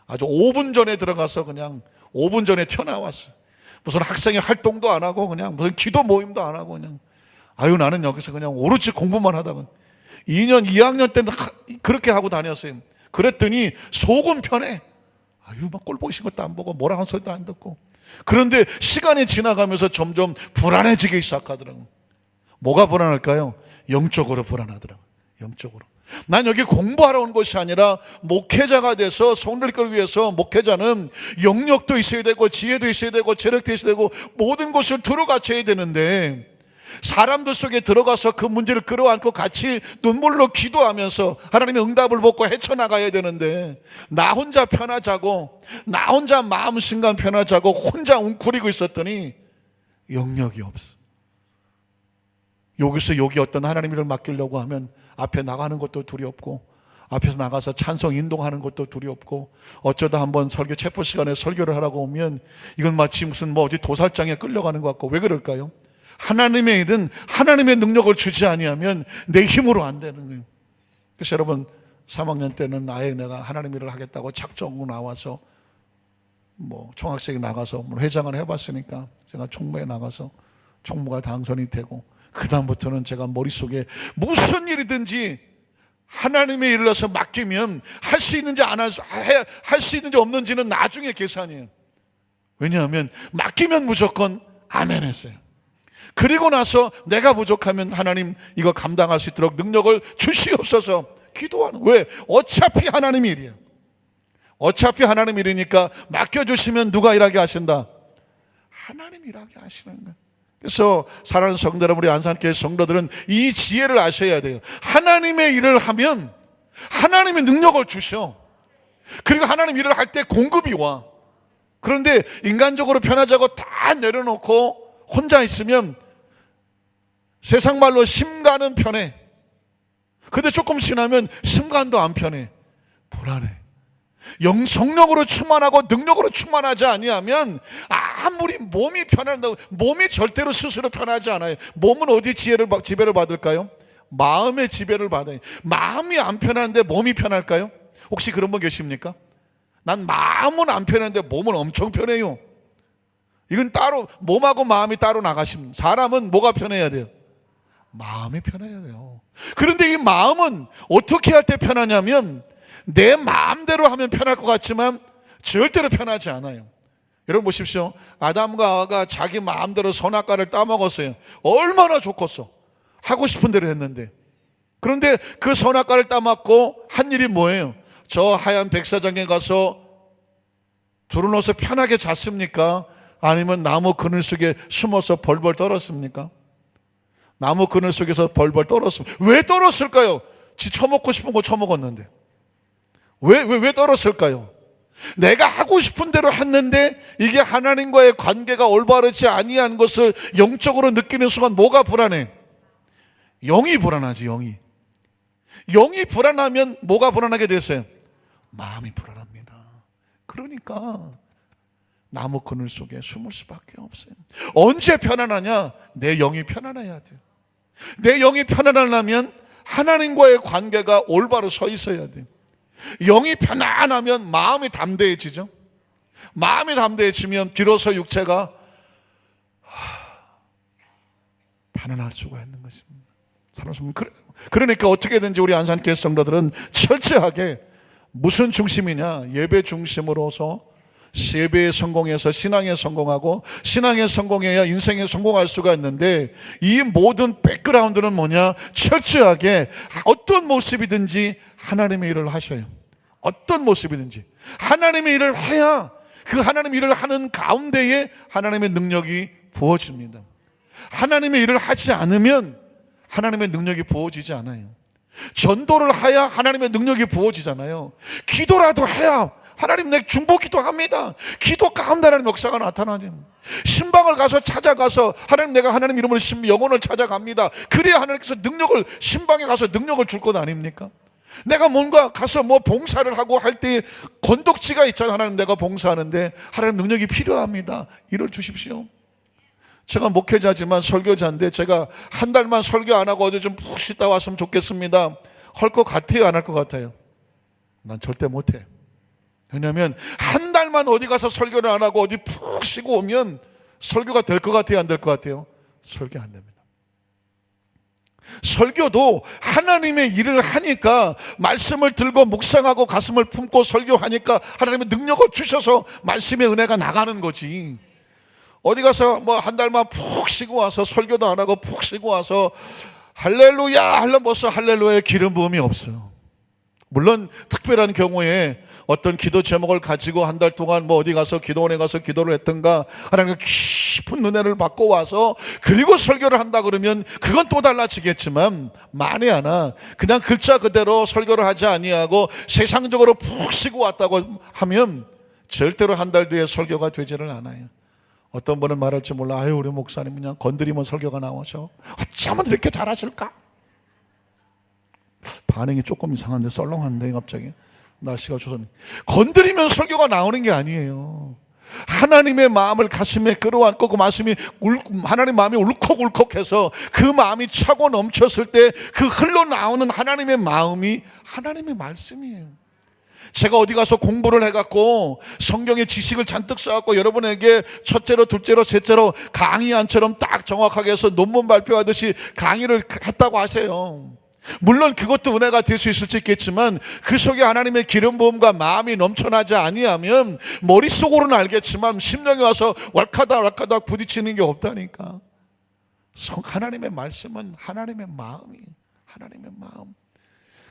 Speaker 1: 아주 5분 전에 들어가서 그냥 5분 전에 튀어나왔어요. 무슨 학생회 활동도 안 하고 그냥 무슨 기도 모임도 안 하고 그냥 나는 여기서 그냥 오로지 공부만 하다가 2학년 때는 그렇게 하고 다녔어요. 그랬더니 속은 편해. 막 꼴 보신 것도 안 보고 뭐라 하는 소리도 안 듣고. 그런데 시간이 지나가면서 점점 불안해지기 시작하더라고요. 뭐가 불안할까요? 영적으로 불안하더라고요. 영적으로. 난 여기 공부하러 온 것이 아니라 목회자가 돼서 성도를 이끌기 위해서 목회자는 영역도 있어야 되고 지혜도 있어야 되고 체력도 있어야 되고 모든 것을 두루 갖춰야 되는데, 사람들 속에 들어가서 그 문제를 끌어안고 같이 눈물로 기도하면서 하나님의 응답을 받고 헤쳐나가야 되는데, 나 혼자 편하자고, 나 혼자 마음 순간 편하자고 혼자 웅크리고 있었더니 영역이 없어. 여기서 여기 어떤 하나님 일을 맡기려고 하면 앞에 나가는 것도 두렵고, 앞에서 나가서 찬송 인동하는 것도 두렵고, 어쩌다 한번 설교 체포 시간에 설교를 하라고 오면 이건 마치 무슨 어디 도살장에 끌려가는 것 같고. 왜 그럴까요? 하나님의 일은 하나님의 능력을 주지 아니하면 내 힘으로 안 되는 거예요. 그래서 여러분 3학년 때는 아예 내가 하나님 일을 하겠다고 작정하고 나와서 총학생이 나가서 회장을 해봤으니까 제가 총무에 나가서 총무가 당선이 되고, 그다음부터는 제가 머릿속에 무슨 일이든지 하나님의 일을 해서 맡기면 할 수 있는지 할 수 있는지 없는지는 나중에 계산이에요. 왜냐하면 맡기면 무조건 아멘 했어요. 그리고 나서 내가 부족하면 하나님 이거 감당할 수 있도록 능력을 주시옵소서 기도하는. 왜? 어차피 하나님 일이에요. 어차피 하나님 일이니까 맡겨주시면 누가 일하게 하신다? 하나님 일하게 하시는 거예요. 그래서 사랑하는 성도 여러분, 우리 안산교회 성도들은 이 지혜를 아셔야 돼요. 하나님의 일을 하면 하나님의 능력을 주셔. 그리고 하나님 일을 할 때 공급이 와. 그런데 인간적으로 편하자고 다 내려놓고 혼자 있으면 세상 말로 심간은 편해. 근데 조금 지나면 심간도 안 편해. 불안해. 성령으로 충만하고 능력으로 충만하지 아니하면 아무리 몸이 편한다고, 몸이 절대로 스스로 편하지 않아요. 몸은 어디 지배를 받을까요? 마음의 지배를 받아요. 마음이 안 편한데 몸이 편할까요? 혹시 그런 분 계십니까? 난 마음은 안 편한데 몸은 엄청 편해요. 이건 따로, 몸하고 마음이 따로 나가시면, 사람은 뭐가 편해야 돼요? 마음이 편해야 돼요. 그런데 이 마음은 어떻게 할 때 편하냐면 내 마음대로 하면 편할 것 같지만 절대로 편하지 않아요. 여러분 보십시오. 아담과 하와가 자기 마음대로 선악과를 따먹었어요. 얼마나 좋겠어. 하고 싶은 대로 했는데. 그런데 그 선악과를 따먹고 한 일이 뭐예요? 저 하얀 백사장에 가서 두루놓아서 편하게 잤습니까? 아니면 나무 그늘 속에 숨어서 벌벌 떨었습니까? 나무 그늘 속에서 벌벌 떨었습니다. 왜 떨었을까요? 지 처먹고 싶은 거 처먹었는데. 왜 떨었을까요? 내가 하고 싶은 대로 했는데 이게 하나님과의 관계가 올바르지 아니한 것을 영적으로 느끼는 순간 뭐가 불안해? 영이 불안하지. 영이 불안하면 뭐가 불안하게 됐어요? 마음이 불안합니다. 그러니까 나무 그늘 속에 숨을 수밖에 없어요. 언제 편안하냐? 내 영이 편안해야 돼요. 내 영이 편안하려면 하나님과의 관계가 올바로 서 있어야 돼요. 영이 편안하면 마음이 담대해지죠. 마음이 담대해지면 비로소 육체가 편안할 수가 있는 것입니다. 그러니까 어떻게든지 우리 안산교회 성도들은 철저하게 무슨 중심이냐? 예배 중심으로서 예배에 성공해서 신앙에 성공하고, 신앙에 성공해야 인생에 성공할 수가 있는데, 이 모든 백그라운드는 뭐냐? 철저하게 어떤 모습이든지 하나님의 일을 하셔요. 어떤 모습이든지 하나님의 일을 해야 그 하나님의 일을 하는 가운데에 하나님의 능력이 부어집니다. 하나님의 일을 하지 않으면 하나님의 능력이 부어지지 않아요. 전도를 해야 하나님의 능력이 부어지잖아요. 기도라도 해야 하나님, 내 중보 기도합니다. 기도 가운데 하나님 역사가 나타나죠. 신방을 가서 찾아가서 하나님, 내가 하나님 이름으로 영혼을 찾아갑니다. 그래야 하나님께서 능력을, 신방에 가서 능력을 줄 것 아닙니까? 내가 뭔가 가서 봉사를 하고 할 때 건덕지가 있잖아요. 하나님, 내가 봉사하는데 하나님 능력이 필요합니다. 이를 주십시오. 제가 목회자지만 설교자인데 제가 한 달만 설교 안 하고 어디 좀 푹 쉬다 왔으면 좋겠습니다. 할 것 같아요? 안 할 것 같아요? 난 절대 못해. 왜냐하면 한 달만 어디 가서 설교를 안 하고 어디 푹 쉬고 오면 설교가 될 것 같아요? 안 될 것 같아요? 설교 안 됩니다. 설교도 하나님의 일을 하니까, 말씀을 들고 묵상하고 가슴을 품고 설교하니까 하나님의 능력을 주셔서 말씀의 은혜가 나가는 거지. 어디 가서 한 달만 푹 쉬고 와서 설교도 안 하고 푹 쉬고 와서 할렐루야 하려면 벌써 할렐루야의 기름 부음이 없어요. 물론 특별한 경우에 어떤 기도 제목을 가지고 한 달 동안 어디 가서 기도원에 가서 기도를 했던가, 하나님의 깊은 은혜를 받고 와서 그리고 설교를 한다 그러면 그건 또 달라지겠지만, 만에 하나 그냥 글자 그대로 설교를 하지 아니하고 세상적으로 푹 쉬고 왔다고 하면 절대로 한 달 뒤에 설교가 되지를 않아요. 어떤 분은 말할지 몰라. 아유, 우리 목사님 그냥 건드리면 설교가 나오죠. 어쩌면 이렇게 잘하실까? 반응이 조금 이상한데, 썰렁한데 갑자기 날씨가 조선. 건드리면 설교가 나오는 게 아니에요. 하나님의 마음을 가슴에 끌어안고 그 말씀이 하나님 마음이 울컥울컥해서 그 마음이 차고 넘쳤을 때 그 흘러나오는 하나님의 마음이 하나님의 말씀이에요. 제가 어디 가서 공부를 해갖고 성경의 지식을 잔뜩 쌓았고 여러분에게 첫째로 둘째로 셋째로 강의안처럼 딱 정확하게 해서 논문 발표하듯이 강의를 했다고 하세요. 물론 그것도 은혜가 될 수 있을지 있겠지만 그 속에 하나님의 기름 부음과 마음이 넘쳐나지 아니하면 머릿속으로는 알겠지만 심령에 와서 왈카닥 부딪히는 게 없다니까. 하나님의 말씀은 하나님의 마음이, 하나님의 마음.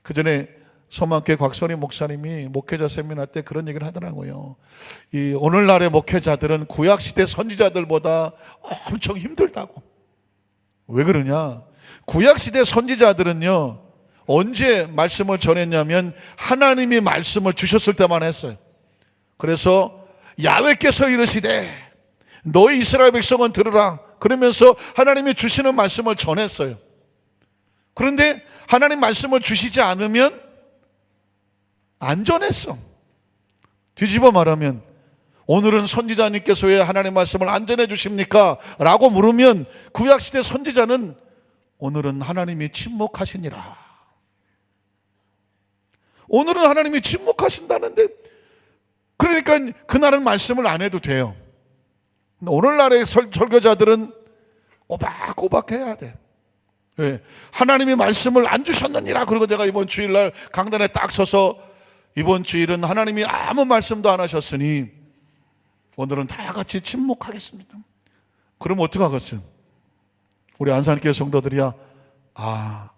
Speaker 1: 그 전에 서만교회 곽선희 목사님이 목회자 세미나 때 그런 얘기를 하더라고요. 이 오늘날의 목회자들은 구약시대 선지자들보다 엄청 힘들다고. 왜 그러냐? 구약시대 선지자들은요, 언제 말씀을 전했냐면 하나님이 말씀을 주셨을 때만 했어요. 그래서 야훼께서 이르시되 너희 이스라엘 백성은 들으라 그러면서 하나님이 주시는 말씀을 전했어요. 그런데 하나님 말씀을 주시지 않으면 안 전했어. 뒤집어 말하면 오늘은 선지자님께서 왜 하나님 말씀을 안 전해 주십니까? 라고 물으면 구약시대 선지자는 오늘은 하나님이 침묵하시니라. 오늘은 하나님이 침묵하신다는데 그러니까 그날은 말씀을 안 해도 돼요. 오늘날의 설교자들은 꼬박꼬박 해야 돼. 왜? 하나님이 말씀을 안 주셨느니라. 그리고 제가 이번 주일날 강단에 딱 서서 이번 주일은 하나님이 아무 말씀도 안 하셨으니 오늘은 다 같이 침묵하겠습니다. 그럼 어떡하겠어요? 우리 안산교회 성도들이야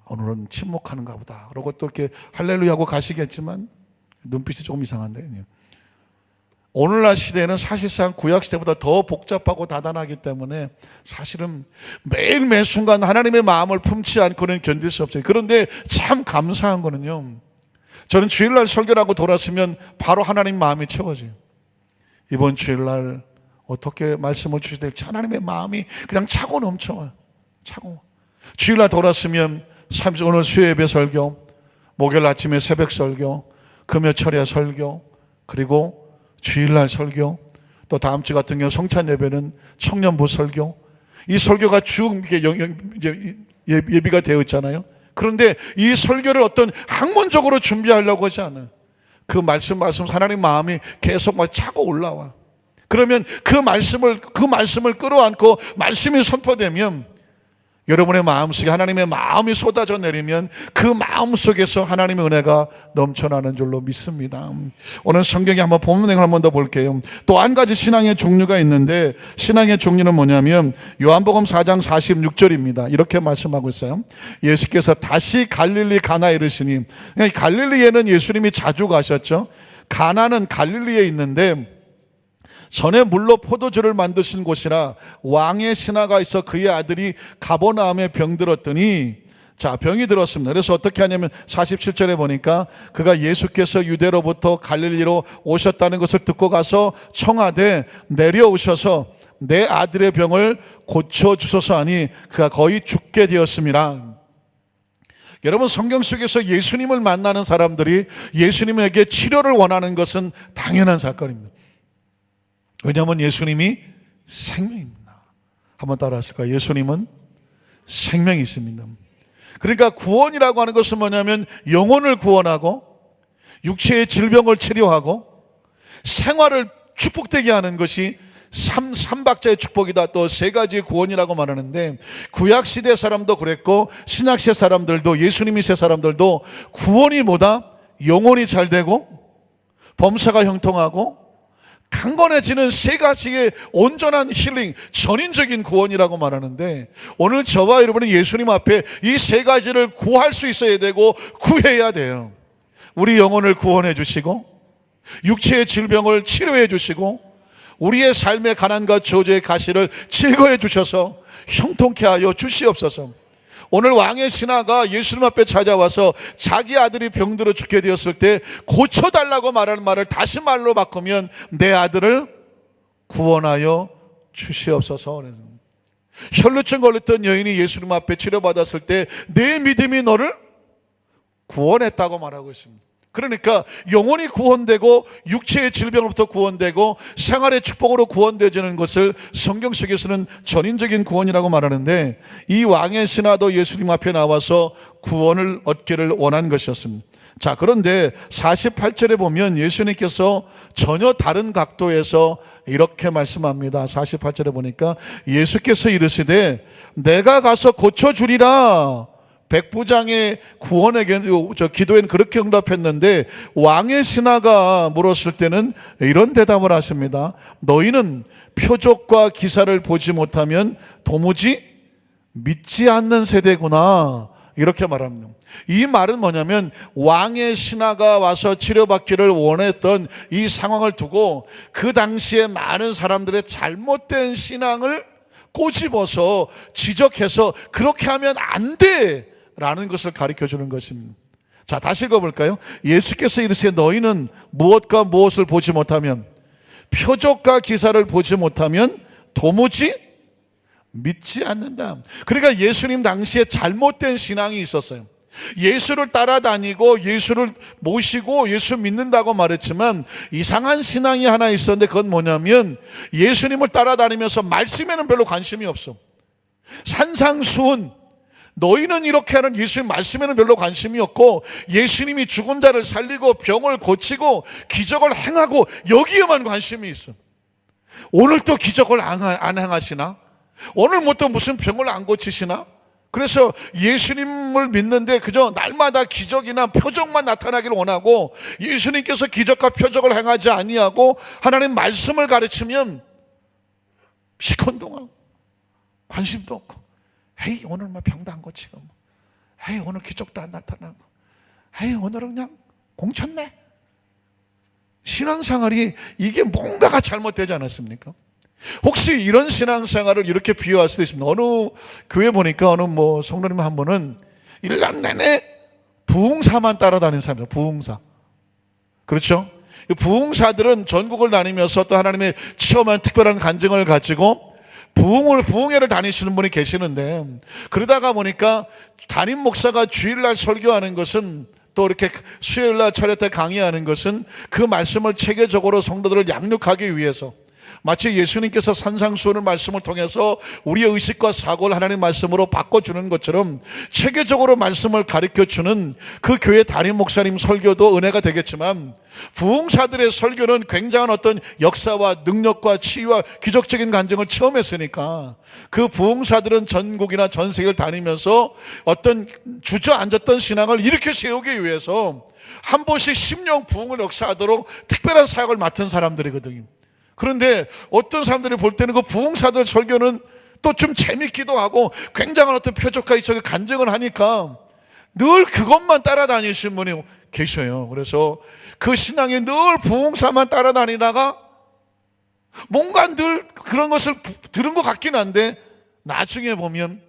Speaker 1: 오늘은 침묵하는가 보다 그러고 또 이렇게 할렐루야 하고 가시겠지만 눈빛이 조금 이상한데, 오늘날 시대에는 사실상 구약시대보다 더 복잡하고 다단하기 때문에 사실은 매일 순간 하나님의 마음을 품지 않고는 견딜 수 없어요. 그런데 참 감사한 거는요, 저는 주일날 설교를 하고 돌아서면 바로 하나님 마음이 채워져요. 이번 주일날 어떻게 말씀을 주셔야 될지 하나님의 마음이 그냥 차고 넘쳐와요. 차고. 주일날 돌아서면 오늘 수요예배 설교, 목요일 아침에 새벽 설교, 금요 철야 설교, 그리고 주일날 설교, 또 다음 주 같은 경우 성찬 예배는 청년부 설교, 이 설교가 쭉 예비가 되어 있잖아요. 그런데 이 설교를 어떤 학문적으로 준비하려고 하지 않아요. 그 말씀 하나님 마음이 계속 막 차고 올라와. 그러면 그 말씀을 끌어안고 말씀이 선포되면 여러분의 마음속에 하나님의 마음이 쏟아져 내리면 그 마음속에서 하나님의 은혜가 넘쳐나는 줄로 믿습니다. 오늘 성경에 한번 본문 내용을 한번 더 볼게요. 또 한 가지 신앙의 종류가 있는데 신앙의 종류는 뭐냐면 요한복음 4장 46절입니다. 이렇게 말씀하고 있어요. 예수께서 다시 갈릴리 가나에 이르시니, 갈릴리에는 예수님이 자주 가셨죠. 가나는 갈릴리에 있는데 전에 물로 포도주를 만드신 곳이라 왕의 신하가 있어 그의 아들이 가버나움에 병들었더니, 병이 들었습니다. 그래서 어떻게 하냐면 47절에 보니까 그가 예수께서 유대로부터 갈릴리로 오셨다는 것을 듣고 가서 청하되 내려오셔서 내 아들의 병을 고쳐주소서 하니 그가 거의 죽게 되었습니다. 여러분, 성경 속에서 예수님을 만나는 사람들이 예수님에게 치료를 원하는 것은 당연한 사건입니다. 왜냐하면 예수님이 생명입니다. 한번 따라 하실까요? 예수님은 생명이 있습니다. 그러니까 구원이라고 하는 것은 뭐냐면 영혼을 구원하고 육체의 질병을 치료하고 생활을 축복되게 하는 것이 삼박자의 축복이다. 또 세 가지의 구원이라고 말하는데, 구약시대 사람도 그랬고 신약시대 사람들도, 예수님이 세 사람들도 구원이 뭐다? 영혼이 잘 되고 범사가 형통하고 강건해지는 세 가지의 온전한 힐링, 전인적인 구원이라고 말하는데, 오늘 저와 여러분은 예수님 앞에 이 세 가지를 구할 수 있어야 되고 구해야 돼요. 우리 영혼을 구원해 주시고 육체의 질병을 치료해 주시고 우리의 삶의 가난과 저주의 가시를 제거해 주셔서 형통케 하여 주시옵소서. 오늘 왕의 신하가 예수님 앞에 찾아와서 자기 아들이 병들어 죽게 되었을 때 고쳐달라고 말하는 말을 다시 말로 바꾸면 내 아들을 구원하여 주시옵소서. 혈루증 걸렸던 여인이 예수님 앞에 치료받았을 때 내 믿음이 너를 구원했다고 말하고 있습니다. 그러니까 영혼이 구원되고 육체의 질병으로부터 구원되고 생활의 축복으로 구원되어지는 것을 성경 속에서는 전인적인 구원이라고 말하는데, 이 왕의 신하도 예수님 앞에 나와서 구원을 얻기를 원한 것이었습니다. 자, 그런데 48절에 보면 예수님께서 전혀 다른 각도에서 이렇게 말씀합니다. 48절에 보니까 예수께서 이르시되 내가 가서 고쳐주리라. 백부장의 기도에는 그렇게 응답했는데 왕의 신하가 물었을 때는 이런 대답을 하십니다. 너희는 표적과 기사를 보지 못하면 도무지 믿지 않는 세대구나. 이렇게 말합니다. 이 말은 뭐냐면 왕의 신하가 와서 치료받기를 원했던 이 상황을 두고 그 당시에 많은 사람들의 잘못된 신앙을 꼬집어서 지적해서 그렇게 하면 안 돼 라는 것을 가르쳐 주는 것입니다. 자, 다시 읽어볼까요? 예수께서 이르시되 너희는 무엇과 무엇을 보지 못하면, 표적과 기사를 보지 못하면 도무지 믿지 않는다. 그러니까 예수님 당시에 잘못된 신앙이 있었어요. 예수를 따라다니고 예수를 모시고 예수 믿는다고 말했지만 이상한 신앙이 하나 있었는데 그건 뭐냐면 예수님을 따라다니면서 말씀에는 별로 관심이 없어. 산상수훈, 너희는 이렇게 하는 예수님 말씀에는 별로 관심이 없고 예수님이 죽은 자를 살리고 병을 고치고 기적을 행하고 여기에만 관심이 있어. 오늘 또 기적을 안 행하시나? 오늘 뭐 또 무슨 병을 안 고치시나? 그래서 예수님을 믿는데 그저 날마다 기적이나 표적만 나타나기를 원하고 예수님께서 기적과 표적을 행하지 아니하고 하나님 말씀을 가르치면 시큰둥하고 관심도 없고, 에이 오늘 뭐 병도 안 고치고, 에이 오늘 기적도 안 나타나고, 에이 오늘은 그냥 공쳤네. 신앙생활이 이게 뭔가가 잘못되지 않았습니까? 혹시 이런 신앙생활을 이렇게 비유할 수도 있습니다. 어느 교회 보니까 어느 성도님 한 분은 1년 내내 부흥사만 따라다니는 사람이에요. 부흥사. 그렇죠? 부흥사들은 전국을 다니면서 또 하나님의 체험한 특별한 간증을 가지고 부흥회를 다니시는 분이 계시는데, 그러다가 보니까 담임 목사가 주일날 설교하는 것은 또 이렇게 수요일날 차례 때 강의하는 것은 그 말씀을 체계적으로 성도들을 양육하기 위해서, 마치 예수님께서 산상수훈의 말씀을 통해서 우리의 의식과 사고를 하나님 말씀으로 바꿔주는 것처럼 체계적으로 말씀을 가르쳐주는 그 교회 담임 목사님 설교도 은혜가 되겠지만, 부흥사들의 설교는 굉장한 어떤 역사와 능력과 치유와 기적적인 간증을 체험했으니까 그 부흥사들은 전국이나 전 세계를 다니면서 어떤 주저앉았던 신앙을 일으켜 세우기 위해서 한 번씩 심령 부흥을 역사하도록 특별한 사역을 맡은 사람들이거든요. 그런데 어떤 사람들이 볼 때는 그 부흥사들 설교는 또 좀 재밌기도 하고 굉장한 어떤 표적과 이적의 간증을 하니까 늘 그것만 따라다니시는 분이 계셔요. 그래서 그 신앙이 늘 부흥사만 따라다니다가 뭔가 늘 그런 것을 들은 것 같긴 한데 나중에 보면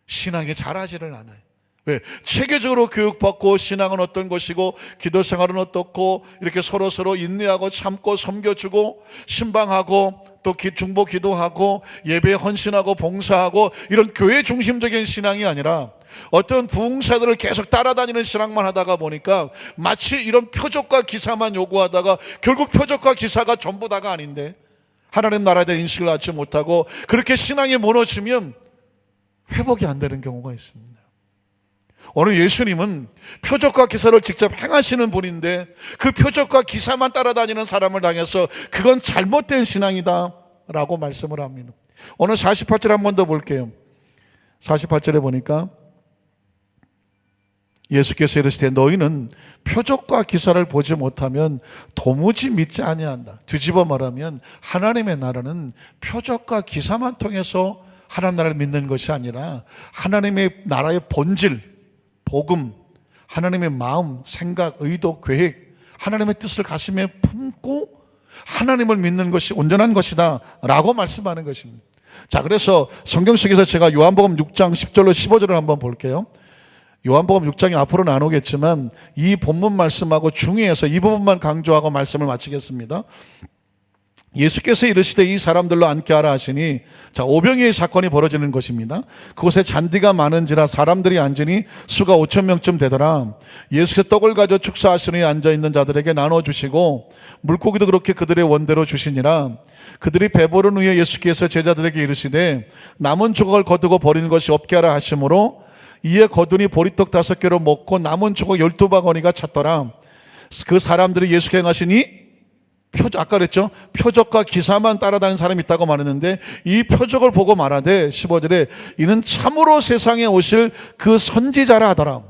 Speaker 1: 신앙이 자라지를 않아요. 왜? 체계적으로 교육받고 신앙은 어떤 것이고 기도 생활은 어떻고 이렇게 서로 인내하고 참고 섬겨주고 신방하고 또 중보 기도하고 예배에 헌신하고 봉사하고 이런 교회 중심적인 신앙이 아니라 어떤 부흥사들을 계속 따라다니는 신앙만 하다가 보니까 마치 이런 표적과 기사만 요구하다가 결국 표적과 기사가 전부 다가 아닌데 하나님 나라에 대한 인식을 갖지 못하고 그렇게 신앙이 무너지면 회복이 안 되는 경우가 있습니다. 오늘 예수님은 표적과 기사를 직접 행하시는 분인데 그 표적과 기사만 따라다니는 사람을 당해서 그건 잘못된 신앙이다 라고 말씀을 합니다. 오늘 48절 한 번 더 볼게요. 48절에 보니까 예수께서 이르시되 너희는 표적과 기사를 보지 못하면 도무지 믿지 아니한다. 뒤집어 말하면 하나님의 나라는 표적과 기사만 통해서 하나님 나라를 믿는 것이 아니라 하나님의 나라의 본질, 복음, 하나님의 마음, 생각, 의도, 계획, 하나님의 뜻을 가슴에 품고 하나님을 믿는 것이 온전한 것이다 라고 말씀하는 것입니다. 자, 그래서 성경 속에서 제가 요한복음 6장 10절로 15절을 한번 볼게요. 요한복음 6장이 앞으로 나오겠지만 이 본문 말씀하고 중의해서 이 부분만 강조하고 말씀을 마치겠습니다. 예수께서 이르시되 이 사람들로 앉게 하라 하시니, 자, 오병이의 사건이 벌어지는 것입니다. 그곳에 잔디가 많은지라 사람들이 앉으니 수가 5,000명쯤 되더라. 예수께서 떡을 가져 축사하시니 앉아있는 자들에게 나눠주시고 물고기도 그렇게 그들의 원대로 주시니라. 그들이 배부른 후에 예수께서 제자들에게 이르시되 남은 조각을 거두고 버리는 것이 없게 하라 하시므로 이에 거두니 보리떡 5개로 먹고 남은 조각 12바구니가 찼더라. 그 사람들이 예수께 행하시니 아까 그랬죠? 표적과 기사만 따라다니는 사람이 있다고 말했는데 이 표적을 보고 말하되 15절에 이는 참으로 세상에 오실 그 선지자라 하더라.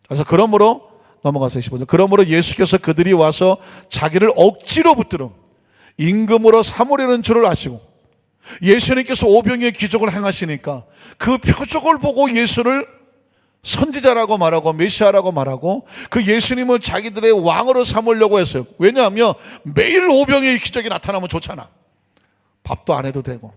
Speaker 1: 그래서 그러므로 넘어가서 15절. 그러므로 예수께서 그들이 와서 자기를 억지로 붙들어 임금으로 삼으려는 줄을 아시고 예수님께서 오병이의 기적을 행하시니까 그 표적을 보고 예수를 선지자라고 말하고 메시아라고 말하고 그 예수님을 자기들의 왕으로 삼으려고 했어요. 왜냐하면 매일 오병이의 기적이 나타나면 좋잖아. 밥도 안 해도 되고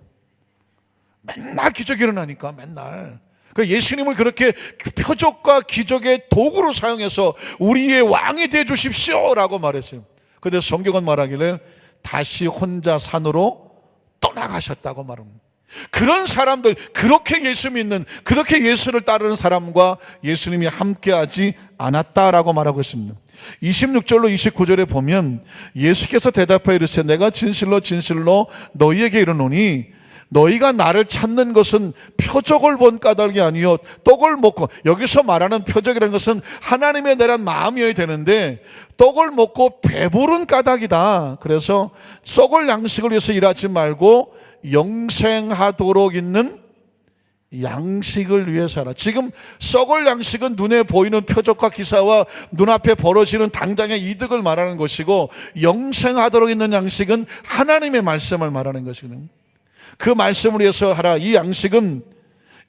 Speaker 1: 맨날 기적이 일어나니까 맨날. 그러니까 예수님을 그렇게 표적과 기적의 도구로 사용해서 우리의 왕이 되어 주십시오 라고 말했어요. 그런데 성경은 말하기를 다시 혼자 산으로 떠나가셨다고 말합니다. 그런 사람들, 그렇게 예수 믿는, 그렇게 예수를 따르는 사람과 예수님이 함께하지 않았다라고 말하고 있습니다. 26절로 29절에 보면 예수께서 대답하여 이르시되 내가 진실로 진실로 너희에게 이르노니 너희가 나를 찾는 것은 표적을 본 까닭이 아니요 떡을 먹고, 여기서 말하는 표적이라는 것은 하나님의 내란 마음이어야 되는데 떡을 먹고 배부른 까닭이다. 그래서 썩을 양식을 위해서 일하지 말고 영생하도록 있는 양식을 위해서 하라. 지금 썩을 양식은 눈에 보이는 표적과 기사와 눈앞에 벌어지는 당장의 이득을 말하는 것이고, 영생하도록 있는 양식은 하나님의 말씀을 말하는 것이거든요. 그 말씀을 위해서 하라. 이 양식은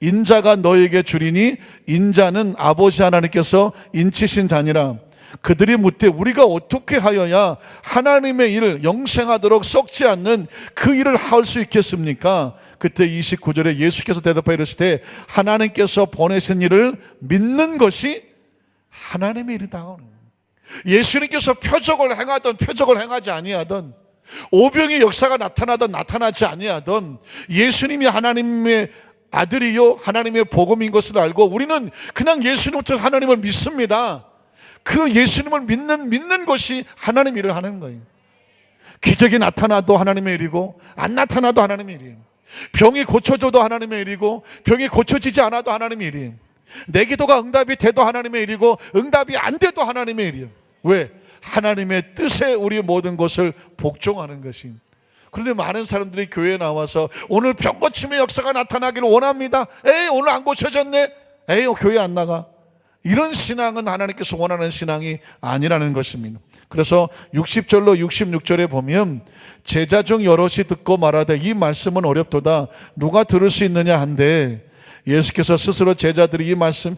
Speaker 1: 인자가 너에게 주리니 인자는 아버지 하나님께서 인치신 자니라. 그들이 묻되 우리가 어떻게 하여야 하나님의 일, 영생하도록 썩지 않는 그 일을 할 수 있겠습니까? 그때 29절에 예수께서 대답하여 이르시되 하나님께서 보내신 일을 믿는 것이 하나님의 일이다. 예수님께서 표적을 행하든 표적을 행하지 아니하든, 오병의 역사가 나타나든 나타나지 아니하든 예수님이 하나님의 아들이요 하나님의 복음인 것을 알고 우리는 그냥 예수님부터 하나님을 믿습니다. 그 예수님을 믿는 것이 하나님 일을 하는 거예요. 기적이 나타나도 하나님의 일이고 안 나타나도 하나님의 일이에요. 병이 고쳐져도 하나님의 일이고 병이 고쳐지지 않아도 하나님의 일이에요. 내 기도가 응답이 돼도 하나님의 일이고 응답이 안 돼도 하나님의 일이에요. 왜? 하나님의 뜻에 우리 모든 것을 복종하는 것이. 그런데 많은 사람들이 교회에 나와서 오늘 병 고침의 역사가 나타나기를 원합니다. 에이 오늘 안 고쳐졌네. 에이 교회 안 나가. 이런 신앙은 하나님께서 원하는 신앙이 아니라는 것입니다. 그래서 60절로 66절에 보면 제자 중 여럿이 듣고 말하되 이 말씀은 어렵도다 누가 들을 수 있느냐 한데, 예수께서 스스로 제자들이 이 말씀에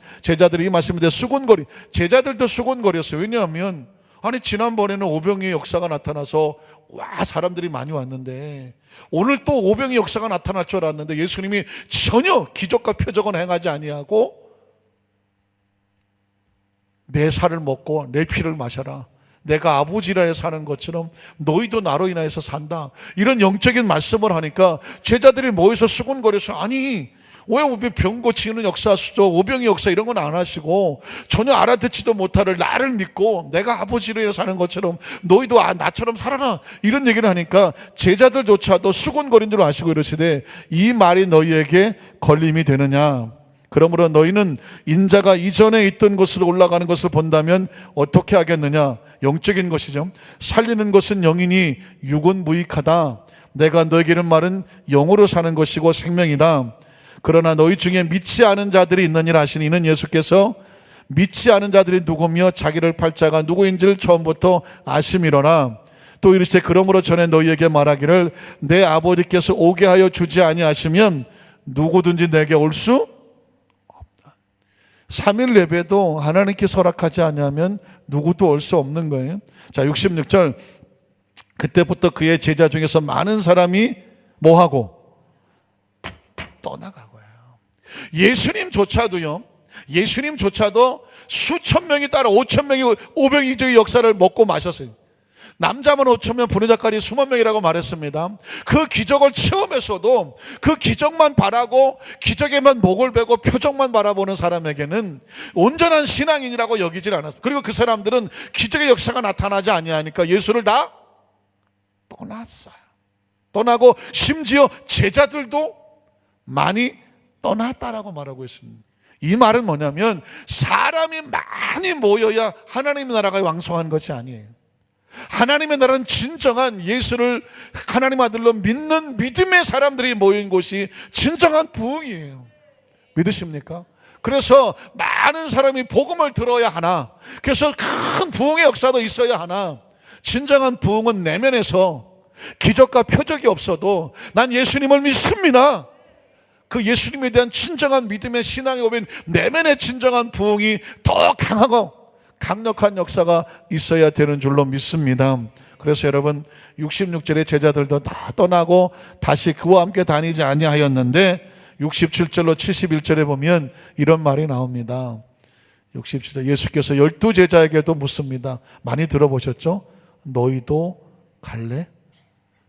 Speaker 1: 대해 수군거리, 제자들도 수군거렸어요. 왜냐하면 아니 지난번에는 오병이의 역사가 나타나서 와 사람들이 많이 왔는데 오늘 또 오병이의 역사가 나타날 줄 알았는데 예수님이 전혀 기적과 표적은 행하지 아니하고 내 살을 먹고 내 피를 마셔라, 내가 아버지라 해 사는 것처럼 너희도 나로 인하여서 산다, 이런 영적인 말씀을 하니까 제자들이 모여서 수군거려서 아니 왜 병 고치는 역사, 수도 오병의 역사 이런 건 안 하시고 전혀 알아듣지도 못하를 나를 믿고 내가 아버지로 해 사는 것처럼 너희도 나처럼 살아라, 이런 얘기를 하니까 제자들조차도 수군거린 줄 아시고 이러시되 이 말이 너희에게 걸림이 되느냐. 그러므로 너희는 인자가 이전에 있던 곳으로 올라가는 것을 본다면 어떻게 하겠느냐. 영적인 것이죠. 살리는 것은 영이니 육은 무익하다. 내가 너에게 이른 말은 영으로 사는 것이고 생명이다. 그러나 너희 중에 믿지 않은 자들이 있느니라 하시니, 이는 예수께서 믿지 않은 자들이 누구며 자기를 팔 자가 누구인지를 처음부터 아심이로라. 또 이르시되 그러므로 전에 너희에게 말하기를 내 아버지께서 오게 하여 주지 아니하시면 누구든지 내게 올 수 3일 예배도 하나님께서 허락하지 않으면 누구도 올 수 없는 거예요. 자, 66절. 그때부터 그의 제자 중에서 많은 사람이 뭐하고? 떠나가고요. 예수님조차도 수천 명이 따라 5천 명이 오병이의 역사를 먹고 마셨어요. 남자만 5천 명, 부녀자까지 수만 명이라고 말했습니다. 그 기적을 체험해서도 그 기적만 바라고 기적에만 목을 베고 표적만 바라보는 사람에게는 온전한 신앙인이라고 여기질 않았어요. 그리고 그 사람들은 기적의 역사가 나타나지 아니하니까 예수를 다 떠났어요. 떠나고 심지어 제자들도 많이 떠났다라고 말하고 있습니다. 이 말은 뭐냐면 사람이 많이 모여야 하나님의 나라가 왕성한 것이 아니에요. 하나님의 나라는 진정한 예수를 하나님 아들로 믿는 믿음의 사람들이 모인 곳이 진정한 부흥이에요. 믿으십니까? 그래서 많은 사람이 복음을 들어야 하나, 그래서 큰 부흥의 역사도 있어야 하나, 진정한 부흥은 내면에서 기적과 표적이 없어도 난 예수님을 믿습니다, 그 예수님에 대한 진정한 믿음의 신앙이 오면 내면의 진정한 부흥이 더 강하고 강력한 역사가 있어야 되는 줄로 믿습니다. 그래서 여러분 66절의 제자들도 다 떠나고 다시 그와 함께 다니지 아니하였는데 67절로 71절에 보면 이런 말이 나옵니다. 67절 예수께서 12제자에게도 묻습니다. 많이 들어보셨죠? 너희도 갈래?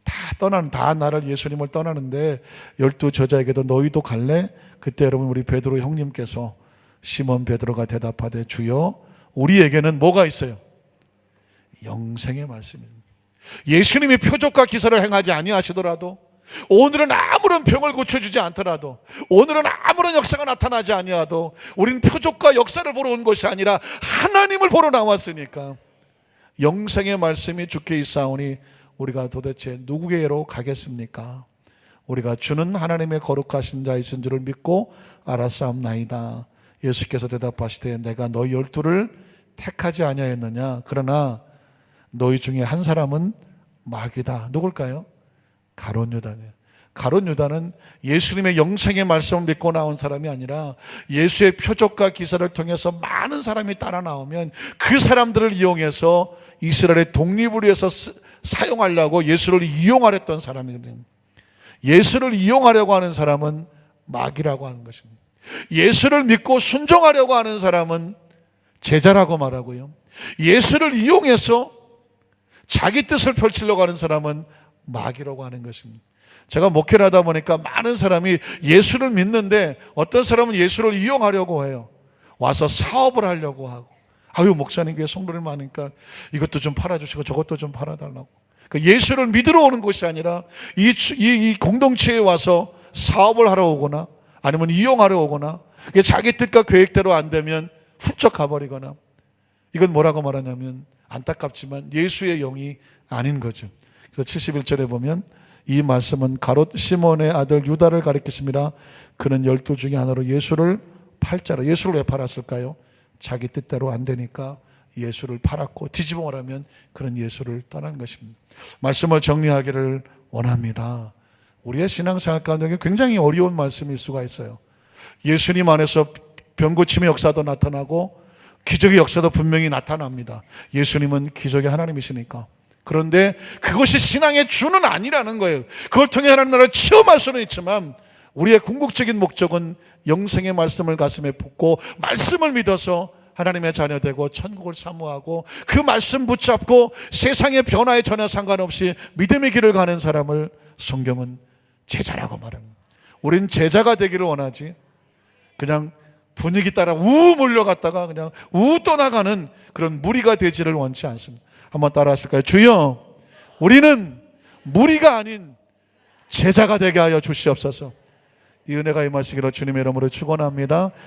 Speaker 1: 다 나를 예수님을 떠나는데 12제자에게도 너희도 갈래? 그때 여러분 우리 베드로 형님께서 시몬 베드로가 대답하되 주여 우리에게는 뭐가 있어요? 영생의 말씀입니다. 예수님이 표적과 기사를 행하지 아니하시더라도, 오늘은 아무런 병을 고쳐주지 않더라도, 오늘은 아무런 역사가 나타나지 아니하도 우리는 표적과 역사를 보러 온 것이 아니라 하나님을 보러 나왔으니까 영생의 말씀이 주께 있사오니 우리가 도대체 누구에게로 가겠습니까? 우리가 주는 하나님의 거룩하신 자이신 줄을 믿고 알았사옵나이다. 예수께서 대답하시되 내가 너희 12를 택하지 아니하였느냐? 그러나 너희 중에 한 사람은 마귀다. 누굴까요? 가룟 유다네요. 가룟 유다는 예수님의 영생의 말씀을 믿고 나온 사람이 아니라 예수의 표적과 기사를 통해서 많은 사람이 따라 나오면 그 사람들을 이용해서 이스라엘의 독립을 위해서 사용하려고 예수를 이용하려던 사람이거든요. 예수를 이용하려고 하는 사람은 마귀라고 하는 것입니다. 예수를 믿고 순종하려고 하는 사람은 제자라고 말하고요, 예수를 이용해서 자기 뜻을 펼치려고 하는 사람은 마귀라고 하는 것입니다. 제가 목회를 하다 보니까 많은 사람이 예수를 믿는데 어떤 사람은 예수를 이용하려고 해요. 와서 사업을 하려고 하고, 아유 목사님 교회 성도들 많으니까 이것도 좀 팔아주시고 저것도 좀 팔아달라고. 그러니까 예수를 믿으러 오는 것이 아니라 이 공동체에 와서 사업을 하러 오거나 아니면 이용하러 오거나, 자기 뜻과 계획대로 안 되면 훌쩍 가버리거나, 이건 뭐라고 말하냐면 안타깝지만 예수의 영이 아닌 거죠. 그래서 71절에 보면 이 말씀은 가롯 시몬의 아들 유다를 가리켰습니다. 그는 12 중에 하나로 예수를 팔자라. 예수를 왜 팔았을까요? 자기 뜻대로 안 되니까 예수를 팔았고, 뒤집어 말하면 그는 예수를 떠난 것입니다. 말씀을 정리하기를 원합니다. 우리의 신앙생활 가운데 굉장히 어려운 말씀일 수가 있어요. 예수님 안에서 병고침의 역사도 나타나고 기적의 역사도 분명히 나타납니다. 예수님은 기적의 하나님이시니까. 그런데 그것이 신앙의 주는 아니라는 거예요. 그걸 통해 하나님 나라를 체험할 수는 있지만 우리의 궁극적인 목적은 영생의 말씀을 가슴에 품고 말씀을 믿어서 하나님의 자녀 되고 천국을 사모하고 그 말씀 붙잡고 세상의 변화에 전혀 상관없이 믿음의 길을 가는 사람을 성경은 제자라고 말합니다. 우린 제자가 되기를 원하지, 그냥 분위기 따라 우 몰려갔다가 그냥 우 떠나가는 그런 무리가 되지를 원치 않습니다. 한번 따라 하실까요? 주여, 우리는 무리가 아닌 제자가 되게 하여 주시옵소서. 이 은혜가 임하시기를 주님의 이름으로 축원합니다.